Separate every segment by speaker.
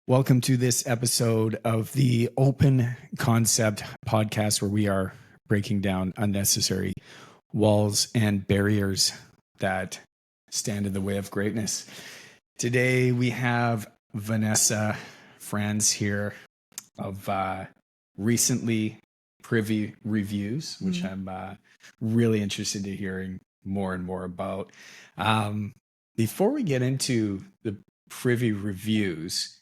Speaker 1: Welcome to this episode of the Open Concept podcast, where we are breaking down unnecessary walls and barriers that stand in the way of greatness. Today, we have Vanessa Franz here of recently Privy Reviews, which I'm really interested in hearing more and more about. Before we get into the Privy Reviews,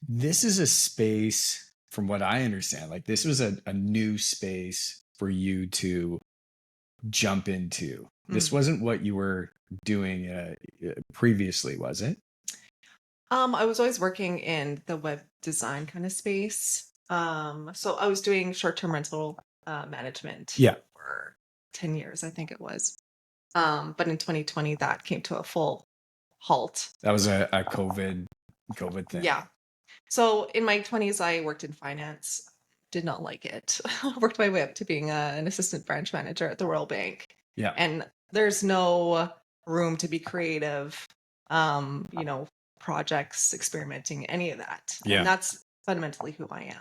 Speaker 1: this is a space, from what I understand, like this was a new space for you to jump into. This wasn't what you were doing previously, was it?
Speaker 2: I was always working in the web design kind of space. So I was doing short-term rental management
Speaker 1: Yeah.
Speaker 2: for 10 years, I think it was. But in 2020, that came to a full halt.
Speaker 1: That was a COVID thing.
Speaker 2: Yeah. So in my 20s, I worked in finance. Did not like it. Worked my way up to being an assistant branch manager at the Royal Bank.
Speaker 1: Yeah.
Speaker 2: And there's no room to be creative, projects, experimenting, any of that.
Speaker 1: Yeah.
Speaker 2: And that's fundamentally who I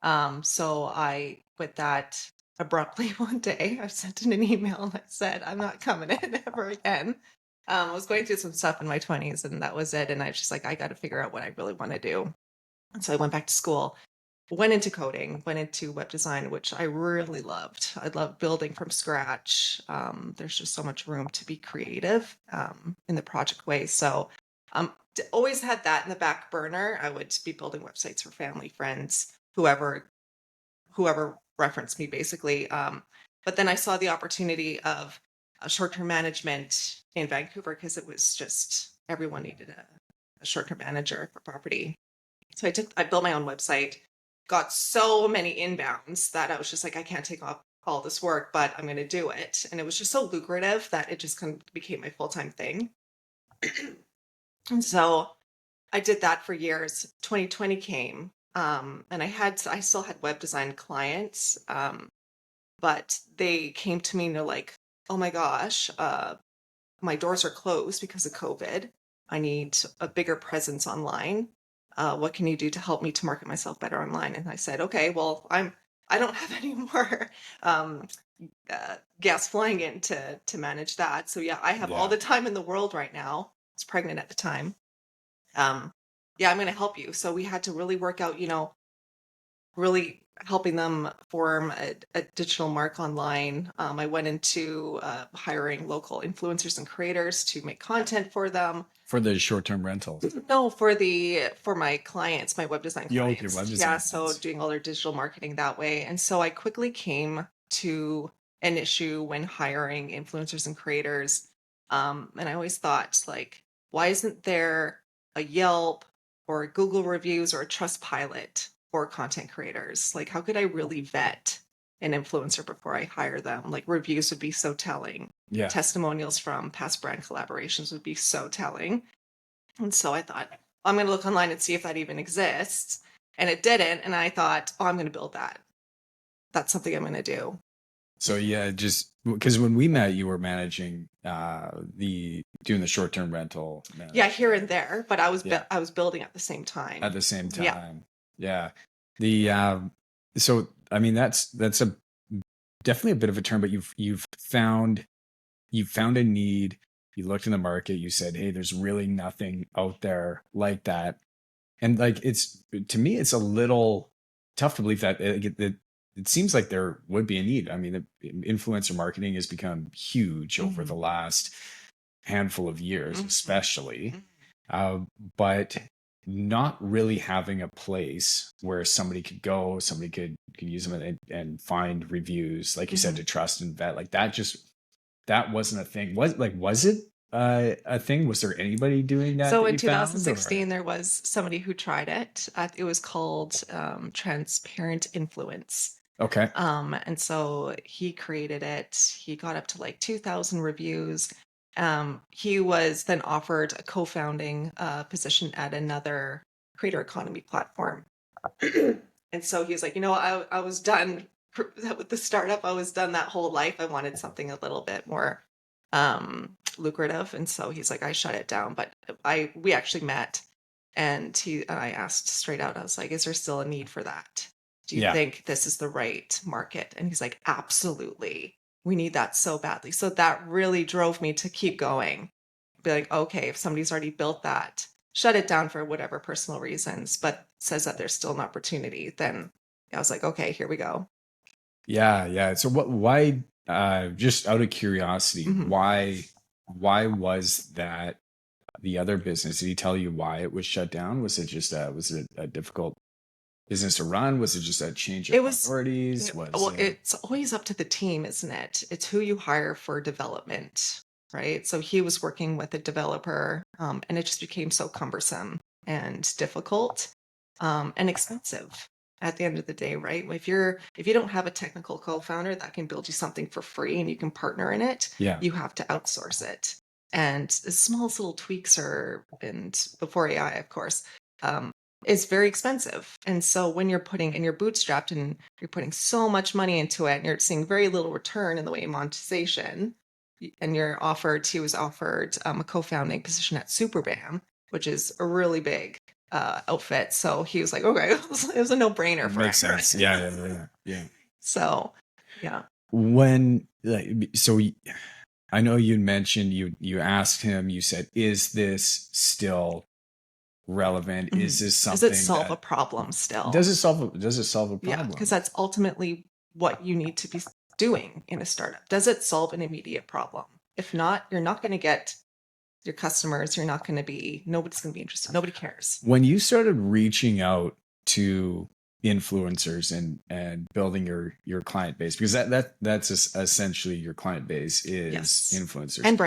Speaker 2: am. So I quit that abruptly one day. I sent in an email and I said, I'm not coming in ever again. I was going through some stuff in my 20s and that was it. And I was just like, I got to figure out what I really want to do. And so I went back to school, went into coding, went into web design, which I really loved. I love building from scratch. There's just so much room to be creative in the project way. So always had that in the back burner. I would be building websites for family, friends, whoever referenced me, basically. But then I saw the opportunity of short-term management in Vancouver because it was just everyone needed a short-term manager for property. So I built my own website, got so many inbounds that I was just like, I can't take off all this work, but I'm going to do it. And it was just so lucrative that it just kind of became my full-time thing. And so I did that for years. 2020 came, and I still had web design clients, but they came to me and they're like, oh my gosh, my doors are closed because of COVID. I need a bigger presence online. What can you do to help me to market myself better online? And I said, okay, well, I don't have any more gas flying in to manage that. So yeah, I have all the time in the world right now. I was pregnant at the time. I'm going to help you. So we had to really work out, really helping them form a digital mark online. I went into hiring local influencers and creators to make content for them.
Speaker 1: For the short-term rentals?
Speaker 2: No, for my clients, my web design clients.
Speaker 1: Your web design
Speaker 2: So doing all their digital marketing that way. And so I quickly came to an issue when hiring influencers and creators. And I always thought, like, why isn't there a Yelp or a Google Reviews or a Trustpilot for content creators? Like, how could I really vet an influencer before I hire them? Like, reviews would be so telling.
Speaker 1: Yeah.
Speaker 2: Testimonials from past brand collaborations would be so telling. And so I thought, I'm going to look online and see if that even exists. And it didn't. And I thought, I'm going to build that. That's something I'm going to do.
Speaker 1: So yeah, just because when we met, you were managing doing the short-term rental.
Speaker 2: Yeah, here and there, but I was building at the same time.
Speaker 1: At the same time, yeah. So I mean, that's a definitely a bit of a term, but you've found a need. You looked in the market. You said, hey, there's really nothing out there like that, and like to me, it's a little tough to believe that it seems like there would be a need. I mean, influencer marketing has become huge over the last handful of years, especially, but not really having a place where somebody could go, somebody could use them and find reviews, like you said, to trust and vet. Like that wasn't a thing. Was it a thing? Was there anybody doing that?
Speaker 2: So
Speaker 1: that
Speaker 2: in
Speaker 1: you
Speaker 2: 2016,
Speaker 1: found,
Speaker 2: there was somebody who tried it. It was called Transparent Influence.
Speaker 1: Okay.
Speaker 2: And so he created it. He got up to like 2,000 reviews. He was then offered a co-founding position at another creator economy platform. And so he was like, I was done with the startup. I was done that whole life. I wanted something a little bit more lucrative. And so he's like, I shut it down. But we actually met And I asked straight out, I was like, is there still a need for that? Do you
Speaker 1: Yeah.
Speaker 2: think this is the right market? And he's like, absolutely. We need that so badly. So that really drove me to keep going. Be like, okay, if somebody's already built that, shut it down for whatever personal reasons, but says that there's still an opportunity, then I was like, okay, here we go.
Speaker 1: Yeah. Yeah. So why, just out of curiosity,
Speaker 2: Mhm.
Speaker 1: why was that the other business? Did he tell you why it was shut down? Was it just, was it a difficult business to run? Was it just a change of
Speaker 2: It was,
Speaker 1: priorities?
Speaker 2: well, it's always up to the team, isn't it? It's who you hire for development, right? So he was working with a developer, and it just became so cumbersome and difficult, and expensive at the end of the day, right? If you don't have a technical co-founder that can build you something for free and you can partner in it,
Speaker 1: Yeah.
Speaker 2: you have to outsource it. And the smallest little tweaks and before AI, of course, um, is very expensive. And so when you're bootstrapped and you're putting so much money into it and you're seeing very little return in the way of monetization, and he was offered a co-founding position at Superbam, which is a really big outfit. So he was like, okay, it was a no-brainer for him.
Speaker 1: Makes sense.
Speaker 2: Right?
Speaker 1: Yeah.
Speaker 2: So, yeah.
Speaker 1: When, so I know you mentioned you asked him, you said, is this still relevant?
Speaker 2: Mhm.
Speaker 1: Is this
Speaker 2: Does
Speaker 1: something
Speaker 2: it solve a
Speaker 1: that
Speaker 2: problem still?
Speaker 1: does it solve a
Speaker 2: Yeah,
Speaker 1: problem?
Speaker 2: because that's ultimately what you need to be doing in a startup. Does it solve an immediate problem? If not, you're not going to get your customers. Nobody's going to be interested. Nobody cares.
Speaker 1: When you started reaching out to influencers and building your client base, because that's essentially your client base is
Speaker 2: Yes.
Speaker 1: influencers
Speaker 2: And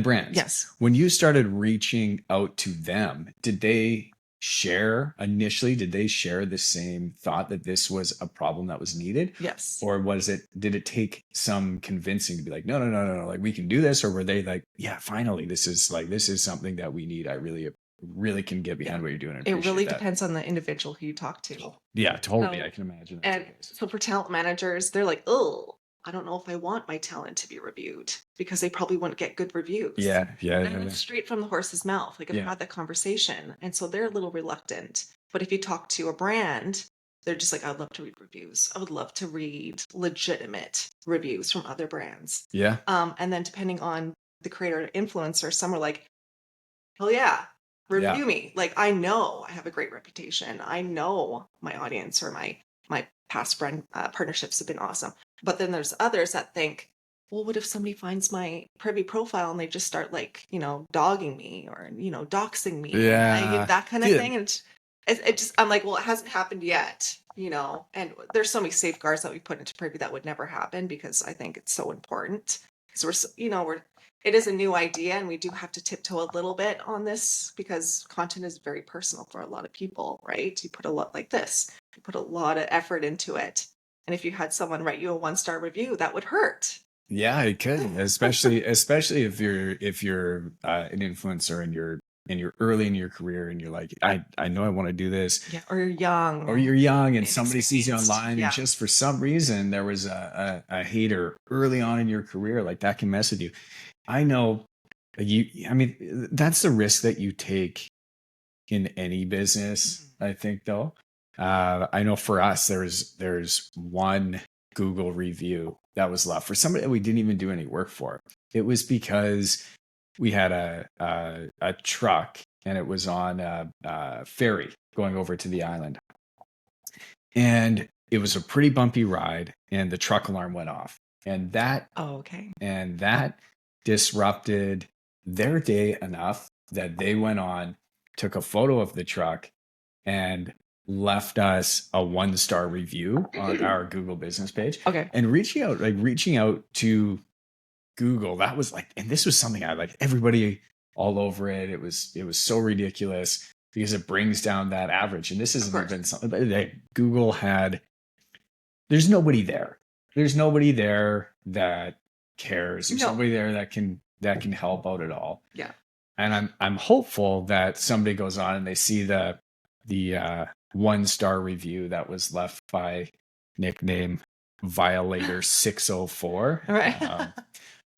Speaker 2: brands. Yes.
Speaker 1: When you started reaching out to them, did they share the same thought that this was a problem that was needed?
Speaker 2: Yes.
Speaker 1: Or did it take some convincing to be like, no, like we can do this? Or were they like, yeah, finally, this is something that we need. I really can get behind what you're doing.
Speaker 2: It really depends on the individual who you talk to.
Speaker 1: Yeah, totally.
Speaker 2: So-
Speaker 1: I can imagine.
Speaker 2: And so for talent managers, they're like, oh, I don't know if I want my talent to be reviewed because they probably wouldn't get good reviews.
Speaker 1: Yeah.
Speaker 2: And it's straight from the horse's mouth. Like I've
Speaker 1: Yeah.
Speaker 2: had that conversation. And so they're a little reluctant. But if you talk to a brand, they're just like, I'd love to read reviews. I would love to read legitimate reviews from other brands.
Speaker 1: Yeah.
Speaker 2: And then depending on the creator or influencer, some are like, hell yeah, review me. Like I know I have a great reputation. I know my audience or my past brand partnerships have been awesome. But then there's others that think, well, what if somebody finds my Privy profile and they just start like, dogging me or, doxing me?
Speaker 1: Yeah.
Speaker 2: That kind of thing. And it just, I'm like, well, it hasn't happened yet, and there's so many safeguards that we put into Privy that would never happen because I think it's so important. Because it is a new idea and we do have to tiptoe a little bit on this because content is very personal for a lot of people, right? You put a lot like this, you put a lot of effort into it. And if you had someone write you a 1-star review, that would hurt.
Speaker 1: Yeah, it could, especially if you're an influencer and you're early in your career and you're like, I know I want to do this.
Speaker 2: Yeah, or you're young.
Speaker 1: And somebody sees you online
Speaker 2: Yeah.
Speaker 1: and just for some reason there was a hater early on in your career, like that can mess with you. I know that's the risk that you take in any business, I think though. I know for us, there's one Google review that was left for somebody that we didn't even do any work for. It was because we had a truck and it was on a ferry going over to the island. And it was a pretty bumpy ride and the truck alarm went off. And that disrupted their day enough that they went on, took a photo of the truck and left us a 1-star review on our Google business page.
Speaker 2: Okay.
Speaker 1: And reaching out to Google, that was like, and this was something I like everybody all over it. It was so ridiculous because it brings down that average. And this isn't even something that Google had. There's nobody there. There's nobody there that cares. There's nobody there that can help out at all.
Speaker 2: Yeah.
Speaker 1: And I'm hopeful that somebody goes on and they see the 1-star review that was left by nickname Violator 604.
Speaker 2: Right.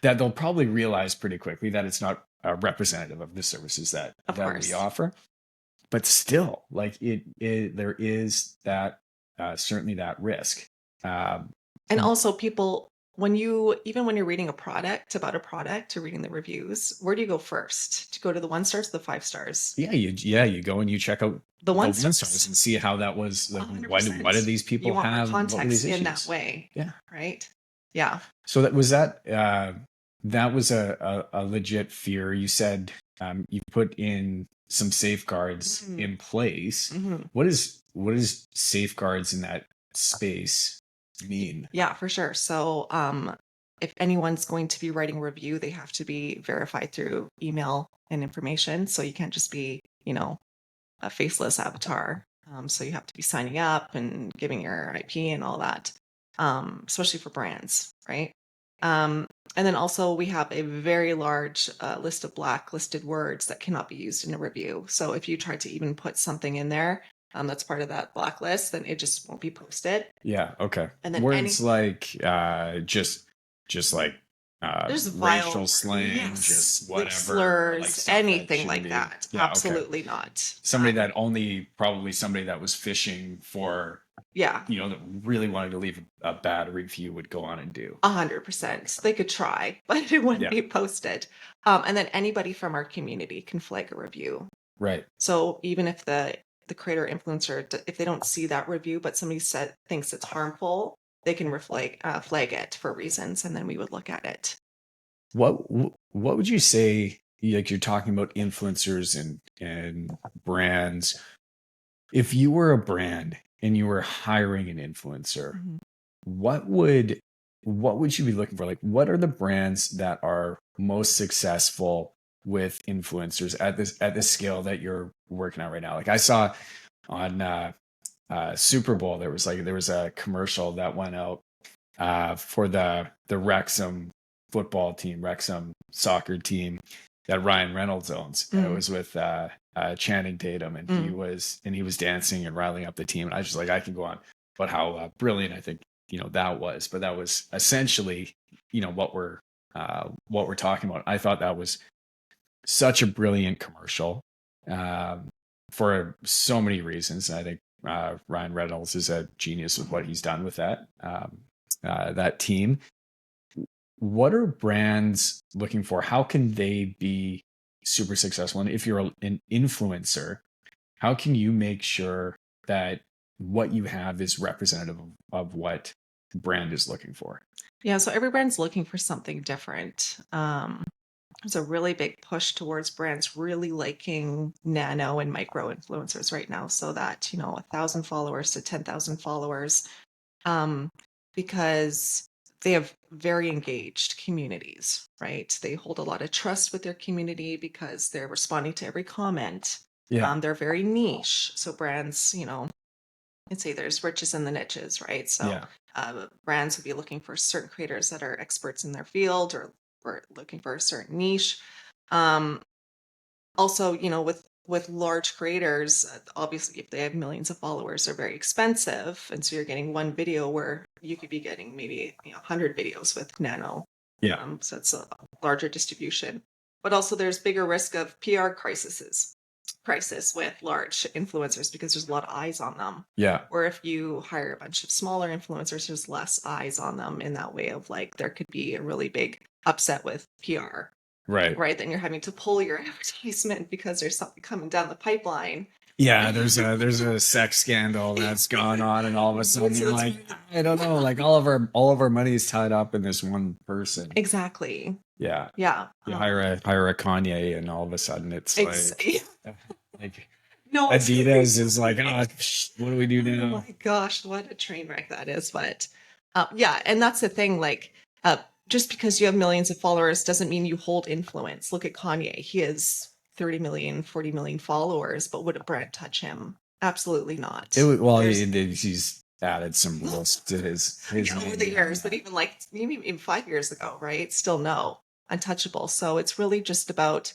Speaker 1: That they'll probably realize pretty quickly that it's not representative of the services that we offer. but still, like there is that certainly that risk.
Speaker 2: And also people, when you're reading about a product or reading the reviews, where do you go first? Do you go to the 1 stars, the 5 stars?
Speaker 1: You go and you check out
Speaker 2: The
Speaker 1: the
Speaker 2: 1
Speaker 1: 1
Speaker 2: stars.
Speaker 1: stars and see how that was. Like, why do
Speaker 2: 100%.
Speaker 1: these people
Speaker 2: You want more
Speaker 1: have what were these
Speaker 2: context in that
Speaker 1: issues?
Speaker 2: way,
Speaker 1: Yeah.
Speaker 2: right? Yeah.
Speaker 1: So that was a legit fear. You said you put in some safeguards
Speaker 2: Mhm.
Speaker 1: in place.
Speaker 2: Mhm.
Speaker 1: What is safeguards in that space mean?
Speaker 2: Yeah, for sure. So, if anyone's going to be writing a review, they have to be verified through email and information. So you can't just be, a faceless avatar. So you have to be signing up and giving your IP and all that, especially for brands, right? And then also we have a very large list of blacklisted words that cannot be used in a review. So if you try to even put something in there that's part of that blacklist, then it just won't be posted.
Speaker 1: Yeah. Okay.
Speaker 2: And then
Speaker 1: Words like just like
Speaker 2: there's vile
Speaker 1: racial slang,
Speaker 2: yes,
Speaker 1: just
Speaker 2: like
Speaker 1: whatever,
Speaker 2: slurs,
Speaker 1: stuff that
Speaker 2: anything
Speaker 1: shouldn't
Speaker 2: like
Speaker 1: be.
Speaker 2: that.
Speaker 1: Yeah. Okay.
Speaker 2: Absolutely not.
Speaker 1: Somebody that probably somebody that was fishing for,
Speaker 2: Yeah,
Speaker 1: that really wanted to leave a bad review would go on and do.
Speaker 2: 100%. They could try, but it wouldn't
Speaker 1: Yeah.
Speaker 2: be posted. And then anybody from our community can flag a review.
Speaker 1: Right.
Speaker 2: So even if the creator influencer, if they don't see that review, but somebody thinks it's harmful, they can flag it for reasons, and then we would look at it.
Speaker 1: What would you say? Like you're talking about influencers and brands. If you were a brand and you were hiring an influencer,
Speaker 2: Mhm.
Speaker 1: what would you be looking for? Like, what are the brands that are most successful with influencers at this scale that you're working at right now? Like I saw on Super Bowl, there was a commercial that went out for the Wrexham football team, Wrexham soccer team that Ryan Reynolds owns. And it was with Channing Tatum, and he was dancing and riling up the team. And I was just like, I can go on, but how brilliant I think that was. But that was essentially what we're talking about. I thought that was such a brilliant commercial for so many reasons. And I think Ryan Reynolds is a genius with what he's done with that team. What are brands looking for? How can they be super successful? And if you're an influencer, how can you make sure that what you have is representative of what the brand is looking for?
Speaker 2: Yeah, so every brand's looking for something different. There's a really big push towards brands really liking nano and micro influencers right now, so that 1,000 followers to 10,000 followers, um, because they have very engaged communities, right? They hold a lot of trust with their community because they're responding to every comment.
Speaker 1: Yeah.
Speaker 2: They're very niche, so brands, I'd say there's riches in the niches, right? So
Speaker 1: Yeah.
Speaker 2: brands would be looking for certain creators that are experts in their field, or looking for a certain niche. Um, Also, with large creators, obviously, if they have millions of followers, they're very expensive, and so you're getting one video where you could be getting maybe 100 videos with nano.
Speaker 1: Yeah.
Speaker 2: So it's a larger distribution, but also there's bigger risk of PR crisis with large influencers because there's a lot of eyes on them.
Speaker 1: Yeah.
Speaker 2: Or if you hire a bunch of smaller influencers, there's less eyes on them in that way of like there could be a really big upset with PR,
Speaker 1: Right.
Speaker 2: right? Then you're having to pull your advertisement because there's something coming down the pipeline.
Speaker 1: Yeah, there's a sex scandal that's gone on, and all of a sudden you're like, I don't know, like all of our money is tied up in this one person.
Speaker 2: Exactly.
Speaker 1: Yeah.
Speaker 2: Yeah.
Speaker 1: You hire a Kanye, and all of a sudden it's like
Speaker 2: No,
Speaker 1: Adidas is like, oh, what do we do
Speaker 2: oh
Speaker 1: now?
Speaker 2: my gosh, what a train wreck that is. But yeah, and that's the thing. Like, just because you have millions of followers doesn't mean you hold influence. Look at Kanye. He has 30 million, 40 million followers, but would a brand touch him? Absolutely not.
Speaker 1: He's added some rules to his
Speaker 2: over the years, but even like maybe even 5 years ago, right? Still no, untouchable. So it's really just about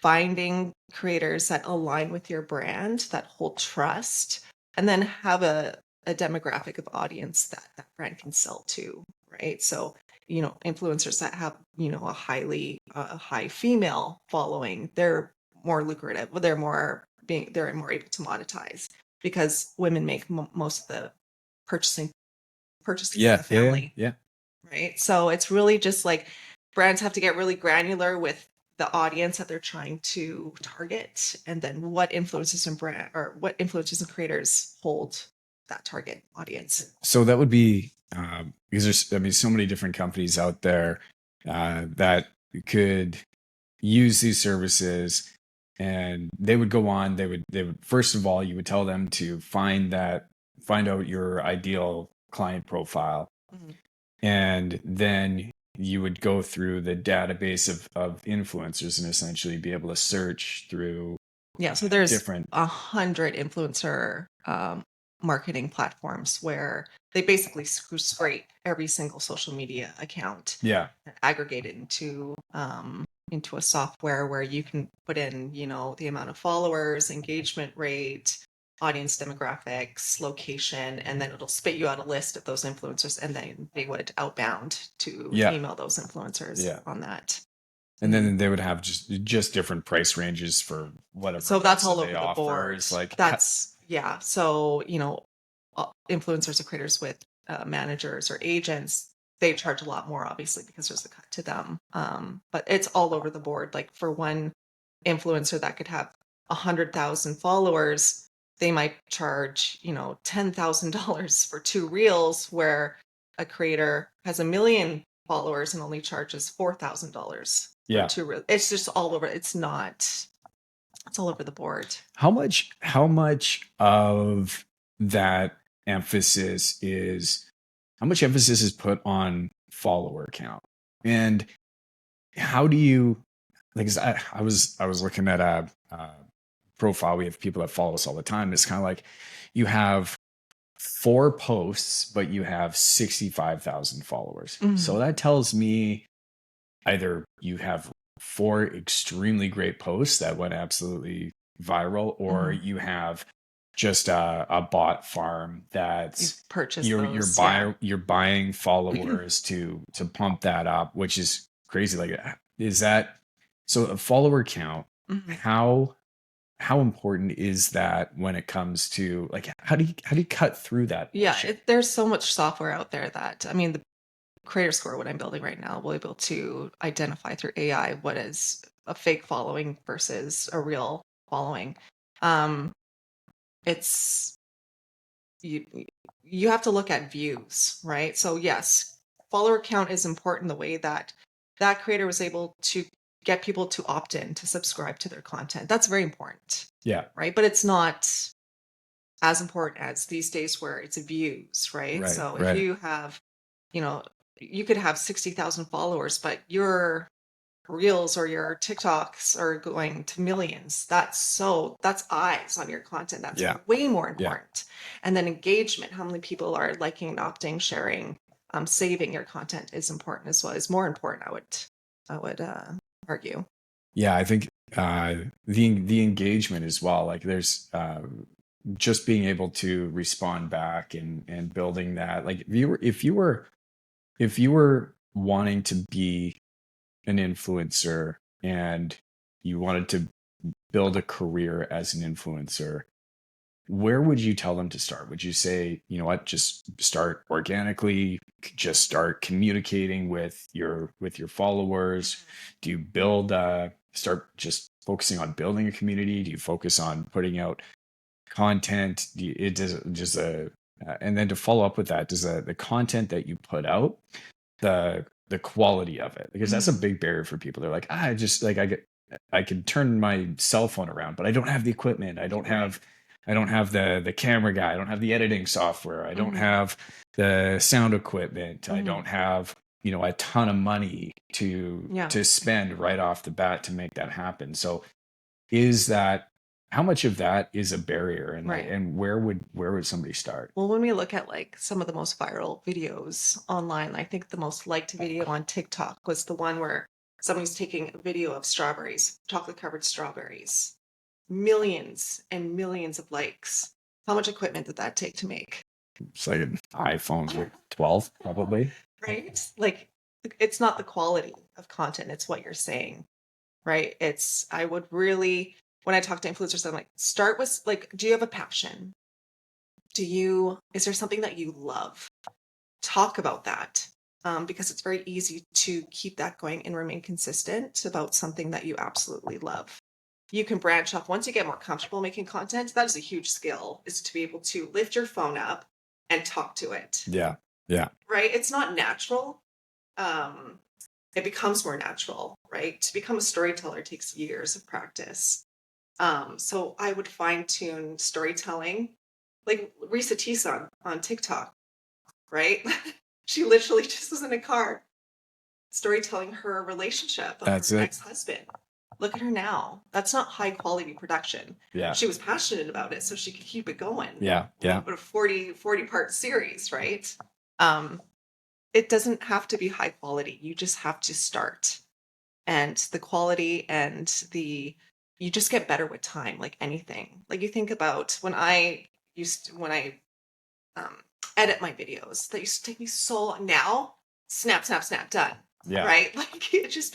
Speaker 2: finding creators that align with your brand, that hold trust, and then have a demographic of audience that brand can sell to, right? So, influencers that have, a high female following, they're more lucrative. They're more they're more able to monetize because women make most of the purchasing for the family, right? So it's really just like brands have to get really granular with the audience that they're trying to target, and then what influencers and creators hold that target audience.
Speaker 1: So that would be because there's, I mean, so many different companies out there that could use these services, and they would go on. They would first of all, you would tell them to find out your ideal client profile, and then you would go through the database of influencers and essentially be able to search through.
Speaker 2: Yeah, so there's
Speaker 1: different
Speaker 2: 100 influencer marketing platforms where they basically scrape every single social media account,
Speaker 1: Yeah.
Speaker 2: and aggregate it into a software where you can put in, the amount of followers, engagement rate, audience demographics, location, and then it'll spit you out a list of those influencers, and then they would outbound to email those influencers on that.
Speaker 1: And then they would have just different price ranges for whatever.
Speaker 2: So that's all over the
Speaker 1: offer.
Speaker 2: board.
Speaker 1: It's like
Speaker 2: yeah. So influencers or creators with managers or agents, they charge a lot more, obviously, because there's a cut to them. But it's all over the board. Like for one influencer that could have 100,000 followers, they might charge $10,000 for 2 reels, where a creator has 1 million followers and only charges $4,000 for 2 reels. It's just all over. It's all over the board.
Speaker 1: How much of that emphasis is put on follower count, and how do you, like, I was looking at a profile. We have people that follow us all the time. It's kind of like you have 4 posts, but you have 65,000 followers. So that tells me either you have 4 extremely great posts that went absolutely viral, or you have just a bot farm that's you're buying followers to pump that up, which is crazy. Like, is that so? A follower count, how important is that when it comes to, like, how do you cut through that?
Speaker 2: Yeah, there's so much software out there that, I mean, the Creator Score, what I'm building right now, will be able to identify through AI what is a fake following versus a real following. It's you have to look at views, right? So yes, follower count is important, the way that creator was able to get people to opt in to subscribe to their content. That's very important.
Speaker 1: Yeah.
Speaker 2: Right. But it's not as important as these days where it's views, right? So if you have, you could have 60,000 followers, but your reels or your TikToks are going to millions. That's eyes on your content. That's way more important. And then engagement, how many people are liking, opting, sharing, saving your content is important as well. Is more important, I would argue.
Speaker 1: Yeah, I think the engagement as well. Like, there's just being able to respond back and building that. Like, if you were wanting to be an influencer and you wanted to build a career as an influencer, where would you tell them to start? Would you say, you know what, just start organically, just start communicating with your followers? Do you start just focusing on building a community? Do you focus on putting out content? And then to follow up with that, does the content that you put out, the quality of it, because that's a big barrier for people. They're like, I can turn my cell phone around, but I don't have the equipment. I don't have the camera guy. I don't have the editing software. I don't have the sound equipment. I don't have, a ton of money to spend right off the bat to make that happen. So how much of that is a barrier, and where would somebody start?
Speaker 2: Well, when we look at like some of the most viral videos online, I think the most liked video on TikTok was the one where somebody's taking a video of strawberries, chocolate covered strawberries. Millions and millions of likes. How much equipment did that take to make?
Speaker 1: It's like an iPhone 12, probably.
Speaker 2: Right? Like, it's not the quality of content, it's what you're saying, right? I would really when I talk to influencers, I'm like, start with like, do you have a passion? Is there something that you love? Talk about that. Because it's very easy to keep that going and remain consistent about something that you absolutely love. You can branch off once you get more comfortable making content. That is a huge skill, is to be able to lift your phone up and talk to it.
Speaker 1: Yeah. Yeah.
Speaker 2: Right? It's not natural. It becomes more natural, right? To become a storyteller takes years of practice. So I would fine tune storytelling, like Risa Tisa on TikTok, right? She literally just was in a car storytelling her relationship of
Speaker 1: That's
Speaker 2: her
Speaker 1: it.
Speaker 2: ex-husband. Look at her now. That's not high quality production.
Speaker 1: Yeah.
Speaker 2: She was passionate about it, so she could keep it going.
Speaker 1: Yeah. Yeah.
Speaker 2: But a 40 part series, right? It doesn't have to be high quality. You just have to start. And the quality and you just get better with time, like anything. Like you think about when I um, edit my videos, that used to take me so long. Now, snap, snap, snap, done.
Speaker 1: Yeah.
Speaker 2: Right? Like it's just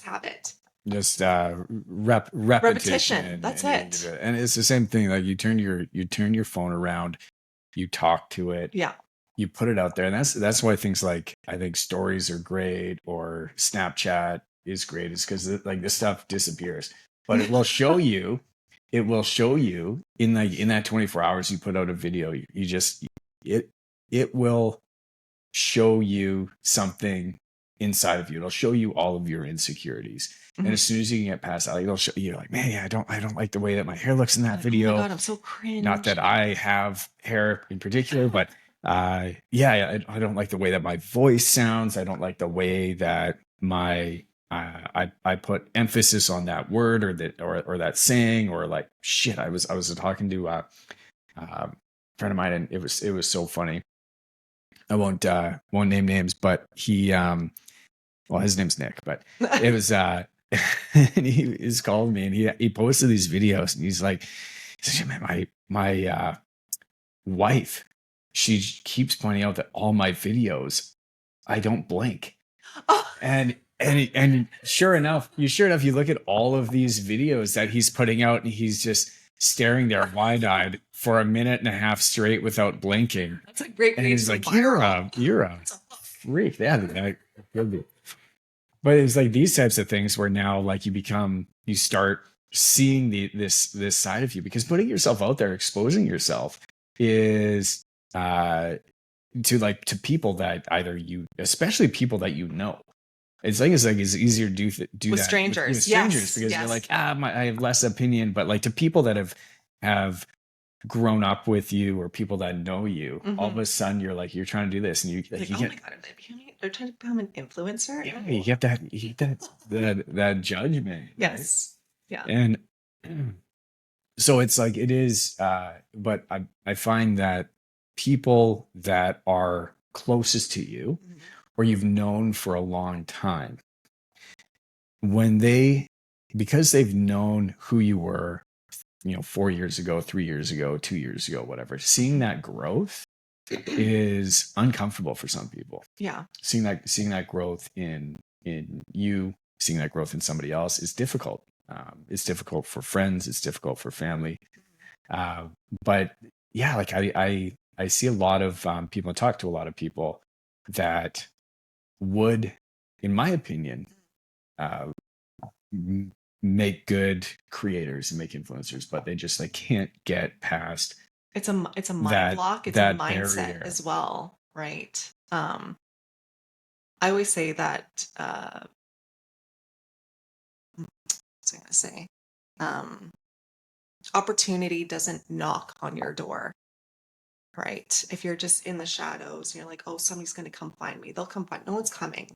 Speaker 2: habit.
Speaker 1: Just repetition.
Speaker 2: That's
Speaker 1: and,
Speaker 2: it.
Speaker 1: and it's the same thing. Like you turn your phone around, you talk to it,
Speaker 2: Yeah.
Speaker 1: you put it out there, and that's why things like, I think, stories are great, or Snapchat is great, is because like this stuff disappears, but it will show you. It will show you in that 24 hours you put out a video. You just it will show you something inside of you. It'll show you all of your insecurities.
Speaker 2: Mhm.
Speaker 1: And as soon as you can get past that, it'll show you like, man, yeah, I don't like the way that my hair looks in that video.
Speaker 2: Oh my God, I'm so cringe.
Speaker 1: Not that I have hair in particular, but I don't like the way that my voice sounds. I don't like the way that I put emphasis on that word or that saying, or like, shit. I was talking to a friend of mine, and it was so funny. I won't name names, but he well, his name's Nick, but it was and he's called me, and he posted these videos, and he's like, my wife, she keeps pointing out that all my videos, I don't blink.
Speaker 2: Oh.
Speaker 1: And sure enough, you look at all of these videos that he's putting out, and he's just staring there wide-eyed for a minute and a half straight without blinking.
Speaker 2: That's a great.
Speaker 1: And he's like, you're a freak. Yeah, that could be. But it's like these types of things where now, like, you start seeing this side of you, because putting yourself out there, exposing yourself, is to people that especially people that you know. It's easier to do
Speaker 2: with
Speaker 1: that
Speaker 2: strangers.
Speaker 1: with strangers,
Speaker 2: yes,
Speaker 1: because
Speaker 2: yes.
Speaker 1: you're like, I have less opinion. But like to people that have grown up with you, or people that know you, all of a sudden you're trying to do this, and you get,
Speaker 2: oh my God, they're trying to become an influencer.
Speaker 1: Yeah, you get that judgment.
Speaker 2: Yes.
Speaker 1: Right? Yeah. And so it's like, it is, but I find that people that are closest to you, or you've known for a long time, because they've known who you were, 4 years ago, 3 years ago, 2 years ago, whatever, seeing that growth is uncomfortable for some people.
Speaker 2: Yeah.
Speaker 1: Seeing that growth in you, seeing that growth in somebody else is difficult. It's difficult for friends. It's difficult for family. But yeah, like I see a lot of people, talk to a lot of people that would, in my opinion, make good creators and make influencers, but they just can't get past.
Speaker 2: It's a mind block. It's a mindset barrier as well, right? I always say that. What's I going to say? Opportunity doesn't knock on your door, right? If you're just in the shadows and you're like, oh, somebody's going to come find me, they'll come find. No one's coming,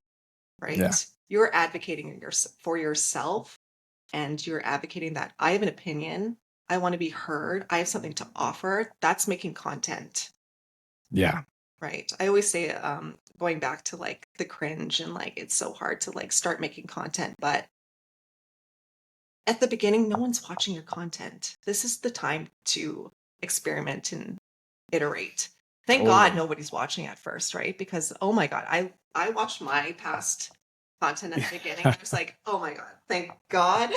Speaker 2: right? Yeah. You're advocating for yourself, and you're advocating that I have an opinion. I want to be heard. I have something to offer. That's making content.
Speaker 1: Yeah.
Speaker 2: Right. I always say, going back to like the cringe, and like it's so hard to like start making content, but at the beginning, no one's watching your content. This is the time to experiment and iterate. Thank God nobody's watching at first, right? Because oh my God, I watched my past content at the beginning. I was like, oh my God, thank God.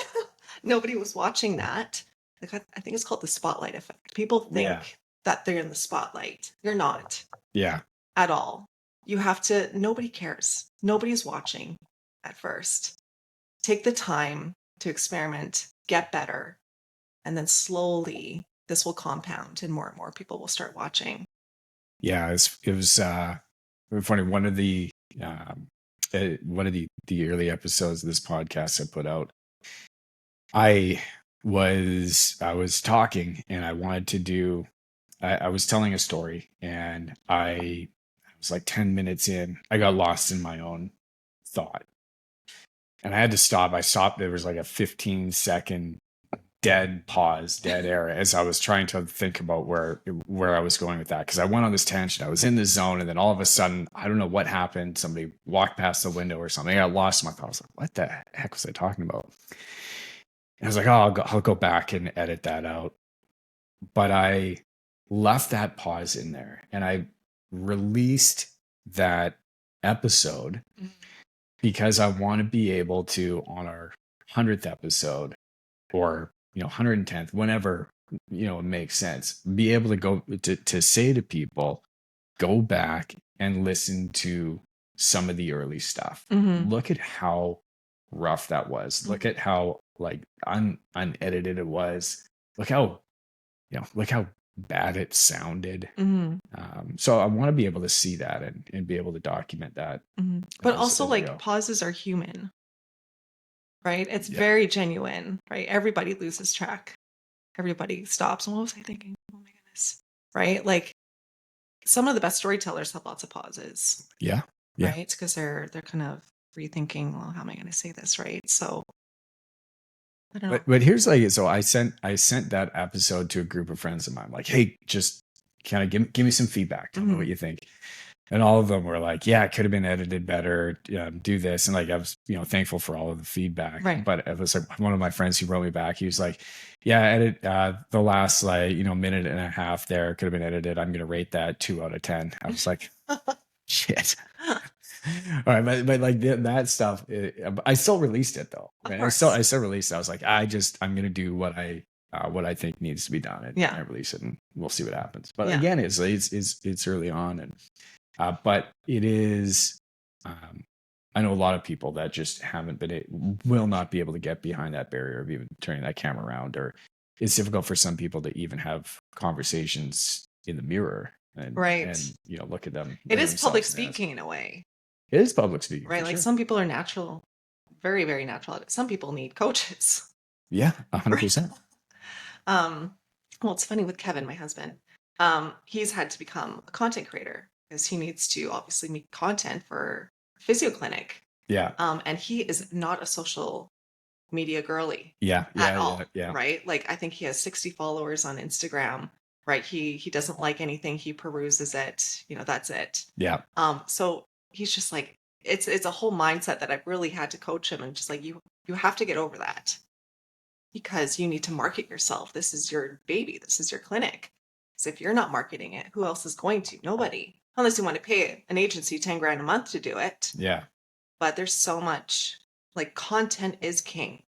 Speaker 2: Nobody was watching that. Like I think it's called the spotlight effect. People
Speaker 1: Yeah.
Speaker 2: think that they're in the spotlight. You're not
Speaker 1: Yeah.
Speaker 2: at all. You have to, nobody cares. Nobody's watching at first. Take the time to experiment, get better, and then slowly this will compound and more people will start watching.
Speaker 1: Yeah. It was funny. One of the early episodes of this podcast I put out, I was talking and I wanted to do, I was telling a story and I was like 10 minutes in, I got lost in my own thought and I had to stop. I stopped. There was like a 15-second dead pause, dead air as I was trying to think about where I was going with that. Cause I went on this tangent. I was in the zone and then all of a sudden, I don't know what happened. Somebody walked past the window or something. I got lost in my thought. I was like, what the heck was I talking about? And I was like, oh, I'll go back and edit that out. But I left that pause in there and I released that episode because I want to be able to, on our 100th episode or 110th, whenever it makes sense, be able to go to say to people, go back and listen to some of the early stuff. Look at how rough that was. Look at how like unedited it was. Look how bad it sounded. So I want to be able to see that and be able to document that.
Speaker 2: But also like pauses are human, right? It's very genuine, right? Everybody loses track. Everybody stops. What was I thinking? Oh my goodness. Right? Like some of the best storytellers have lots of pauses.
Speaker 1: Yeah.
Speaker 2: Right? Because they're kind of rethinking, well, how am I going to say this, right? So I don't know.
Speaker 1: But here's so I sent that episode to a group of friends of mine, like, hey, just kind of give me some feedback. Tell me what you think. And all of them were like, yeah, it could have been edited better. Do this. And like, I was, thankful for all of the feedback.
Speaker 2: Right.
Speaker 1: But it was like one of my friends who wrote me back. He was like, yeah, edit the last minute and a half there could have been edited. I'm going to rate that 2 out of 10. I was like, shit. All right, but like that stuff, I still released it though. Right? I still released it. I was like, I'm gonna do what I think needs to be done, and I release it, and we'll see what happens. But again, it's early on, and but it is. I know a lot of people that just will not be able to get behind that barrier of even turning that camera around, or it's difficult for some people to even have conversations in the mirror. And look at them.
Speaker 2: It is public speaking in a way.
Speaker 1: It is public speaking,
Speaker 2: right? Like some people are natural, very, very natural at it. Some people need coaches.
Speaker 1: Yeah, 100%.
Speaker 2: Well, it's funny with Kevin, my husband. He's had to become a content creator because he needs to obviously make content for physio clinic.
Speaker 1: Yeah.
Speaker 2: And he is not a social media girly.
Speaker 1: Yeah.
Speaker 2: At all. Yeah. Right. Like I think he has 60 followers on Instagram. Right. He doesn't like anything. He peruses it. That's it.
Speaker 1: Yeah.
Speaker 2: So he's just like, it's a whole mindset that I've really had to coach him and just like, you have to get over that because you need to market yourself. This is your baby. This is your clinic. So if you're not marketing it, who else is going to? Nobody, unless you want to pay an agency 10 grand a month to do it.
Speaker 1: Yeah.
Speaker 2: But there's so much, like, content is king.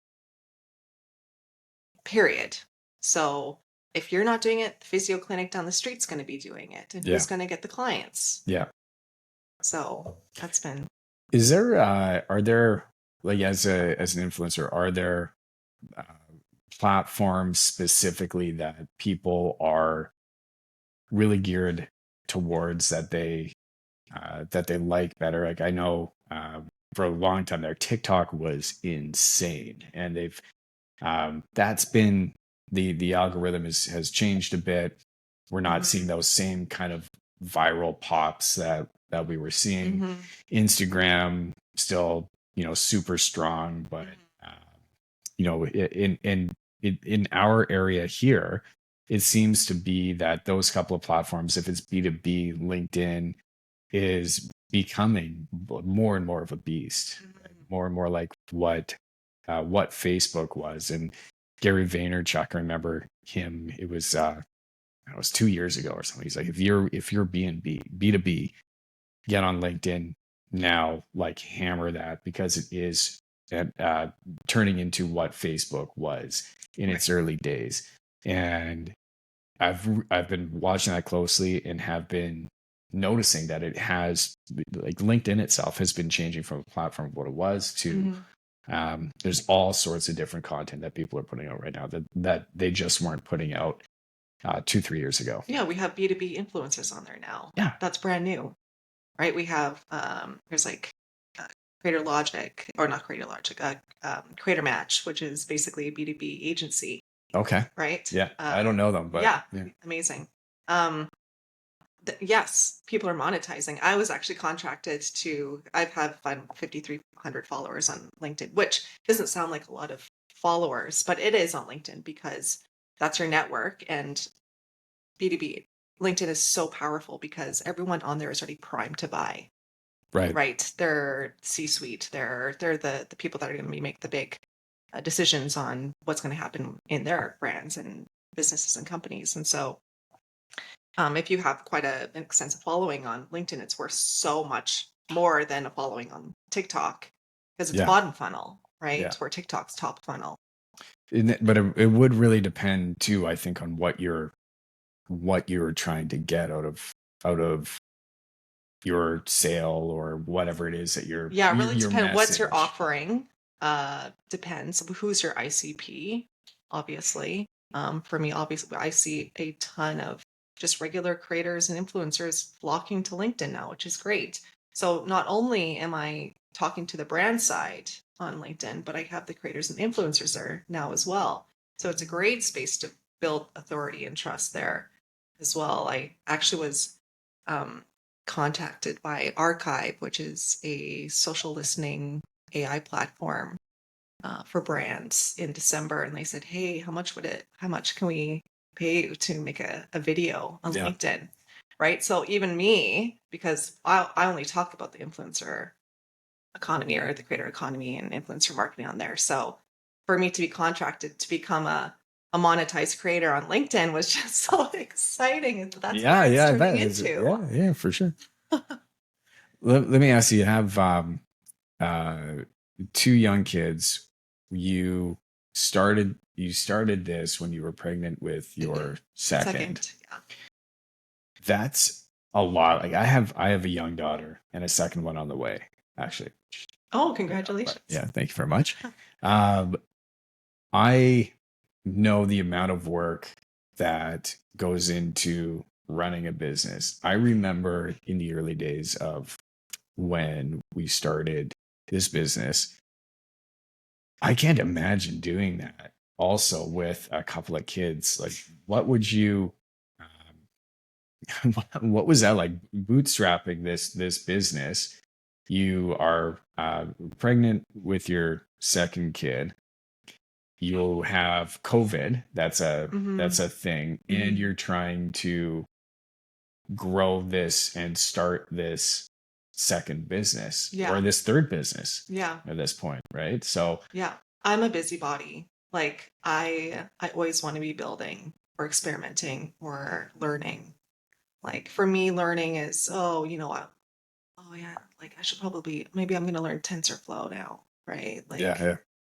Speaker 2: Period. So if you're not doing it, the physio clinic down the street's going to be doing it. And who's going to get the clients?
Speaker 1: Yeah.
Speaker 2: So that's been.
Speaker 1: Is there, are there, like, as an influencer, are there platforms specifically that people are really geared towards that they like better? Like I know for a long time there, TikTok was insane, and they've that's been the algorithm has changed a bit. We're not seeing those same kind of viral pops that we were seeing. Instagram still super strong, but in our area here, it seems to be that those couple of platforms, if it's B2B, LinkedIn is becoming more and more of a beast, more and more like what Facebook was. And Gary Vaynerchuk, I remember him, it was 2 years ago or something. He's like, if you're B2B, get on LinkedIn now, like hammer that, because it is and turning into what Facebook was in its early days. And I've been watching that closely and have been noticing that it has, like, LinkedIn itself has been changing from a platform of what it was to there's all sorts of different content that people are putting out right now that they just weren't putting out 2-3 years ago.
Speaker 2: Yeah, we have B2B influencers on there now.
Speaker 1: Yeah.
Speaker 2: That's brand new, right? We have there's like Creator Logic, or not Creator Logic, Creator Match, which is basically a B2B agency,
Speaker 1: Okay.
Speaker 2: right?
Speaker 1: Yeah. I don't know them, but
Speaker 2: yeah, amazing. Yes, people are monetizing. I was actually contracted to, I've had 5,300 followers on LinkedIn, which doesn't sound like a lot of followers, but it is on LinkedIn because that's your network. And B2B, LinkedIn is so powerful because everyone on there is already primed to buy. Right. They're C-suite. They're the people that are going to make the big decisions on what's going to happen in their brands and businesses and companies. And so if you have quite an extensive following on LinkedIn, it's worth so much more than a following on TikTok because it's bottom funnel, right? Where TikTok's top funnel.
Speaker 1: But it would really depend too, I think, on what you're trying to get out of your sale or whatever it is that you're.
Speaker 2: Yeah, it really depends. What's your offering? Depends who's your ICP, obviously. For me, obviously, I see a ton of just regular creators and influencers flocking to LinkedIn now, which is great. So not only am I talking to the brand side on LinkedIn, but I have the creators and influencers there now as well. So it's a great space to build authority and trust there as well. I actually was contacted by Archive, which is a social listening AI platform for brands in December, and they said, "Hey, how much can we pay you to make a video on LinkedIn?" Right. So even me, because I only talk about the influencer economy or the creator economy and influencer marketing on there. So for me to be contracted to become a monetized creator on LinkedIn was just so exciting. That's what it's turning into.
Speaker 1: Yeah, for sure. let me ask you have 2 young kids. You started this when you were pregnant with your second.
Speaker 2: Yeah.
Speaker 1: That's a lot. Like I have a young daughter and a second one on the way, actually.
Speaker 2: Oh, congratulations.
Speaker 1: Yeah, thank you very much. I know the amount of work that goes into running a business. I remember in the early days of when we started this business, I can't imagine doing that also with a couple of kids. Like, what would you, what was that like bootstrapping this business? You are pregnant with your second kid. You'll have COVID. That's a thing. And you're trying to grow this and start this second business or this third business at this point, right? So
Speaker 2: I'm a busybody. Like I always want to be building or experimenting or learning. Like for me, learning is, oh, you know what? Oh yeah, like I should probably, maybe I'm gonna learn TensorFlow now, right? Like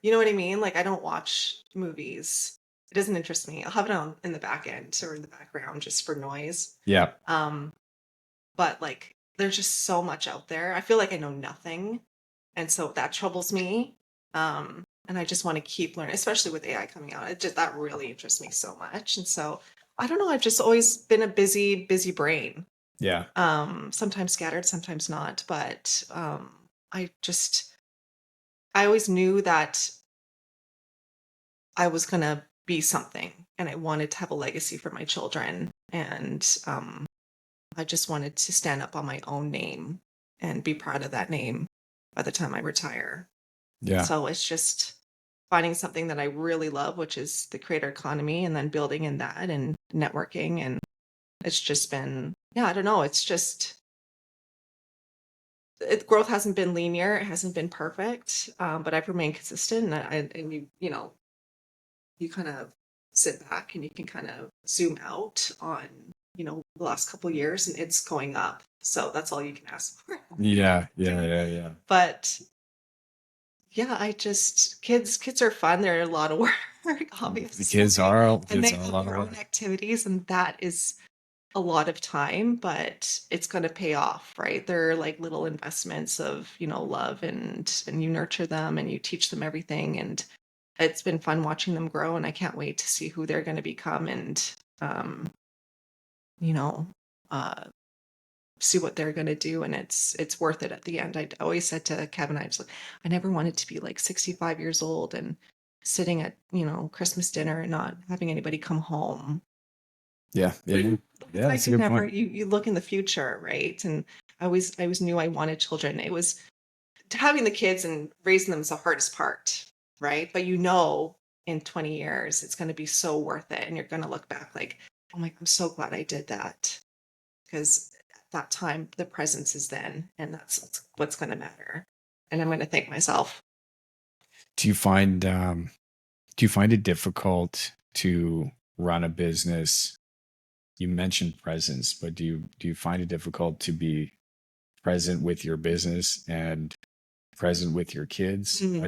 Speaker 2: you know what I mean? Like I don't watch movies. It doesn't interest me. I'll have it on in the back end or in the background just for noise. But like there's just so much out there. I feel like I know nothing. And so that troubles me. And I just want to keep learning, especially with AI coming out. That really interests me so much. And so I don't know, I've just always been a busy brain. Sometimes scattered, sometimes not. But I always knew that I was gonna be something and I wanted to have a legacy for my children. And I just wanted to stand up on my own name and be proud of that name by the time I retire. So it's just finding something that I really love, which is the creator economy, and then building in that and networking. And it's just been, I don't know. It's just, growth hasn't been linear. It hasn't been perfect, but I've remained consistent. And you kind of sit back and you can kind of zoom out on, the last couple of years, and it's going up. So that's all you can ask for.
Speaker 1: Yeah.
Speaker 2: But Yeah, kids are fun. They're a lot of work,
Speaker 1: The
Speaker 2: obviously, and
Speaker 1: kids
Speaker 2: they
Speaker 1: are a
Speaker 2: have
Speaker 1: lot of
Speaker 2: their own
Speaker 1: work.
Speaker 2: activities, and that is a lot of time, but it's going to pay off, right? They're like little investments of, love, and you nurture them and you teach them everything, and it's been fun watching them grow, and I can't wait to see who they're going to become, and um, you know, uh see what they're going to do, and it's worth it at the end. I always said to Kevin, I never wanted to be like 65 years old and sitting at Christmas dinner and not having anybody come home.
Speaker 1: Yeah, yeah, yeah.
Speaker 2: I
Speaker 1: That's a
Speaker 2: could
Speaker 1: good
Speaker 2: never.
Speaker 1: point.
Speaker 2: You look in the future, right? And I always knew I wanted children. It was having the kids and raising them is the hardest part, right? But in 20 years it's going to be so worth it, and you're going to look back like, oh my, I'm so glad I did that, because at that time the presence is then, and that's what's going to matter. And I'm going to thank myself.
Speaker 1: Do you find do you find it difficult to run a business? You mentioned presence, but do you find it difficult to be present with your business and present with your kids?
Speaker 2: Mm.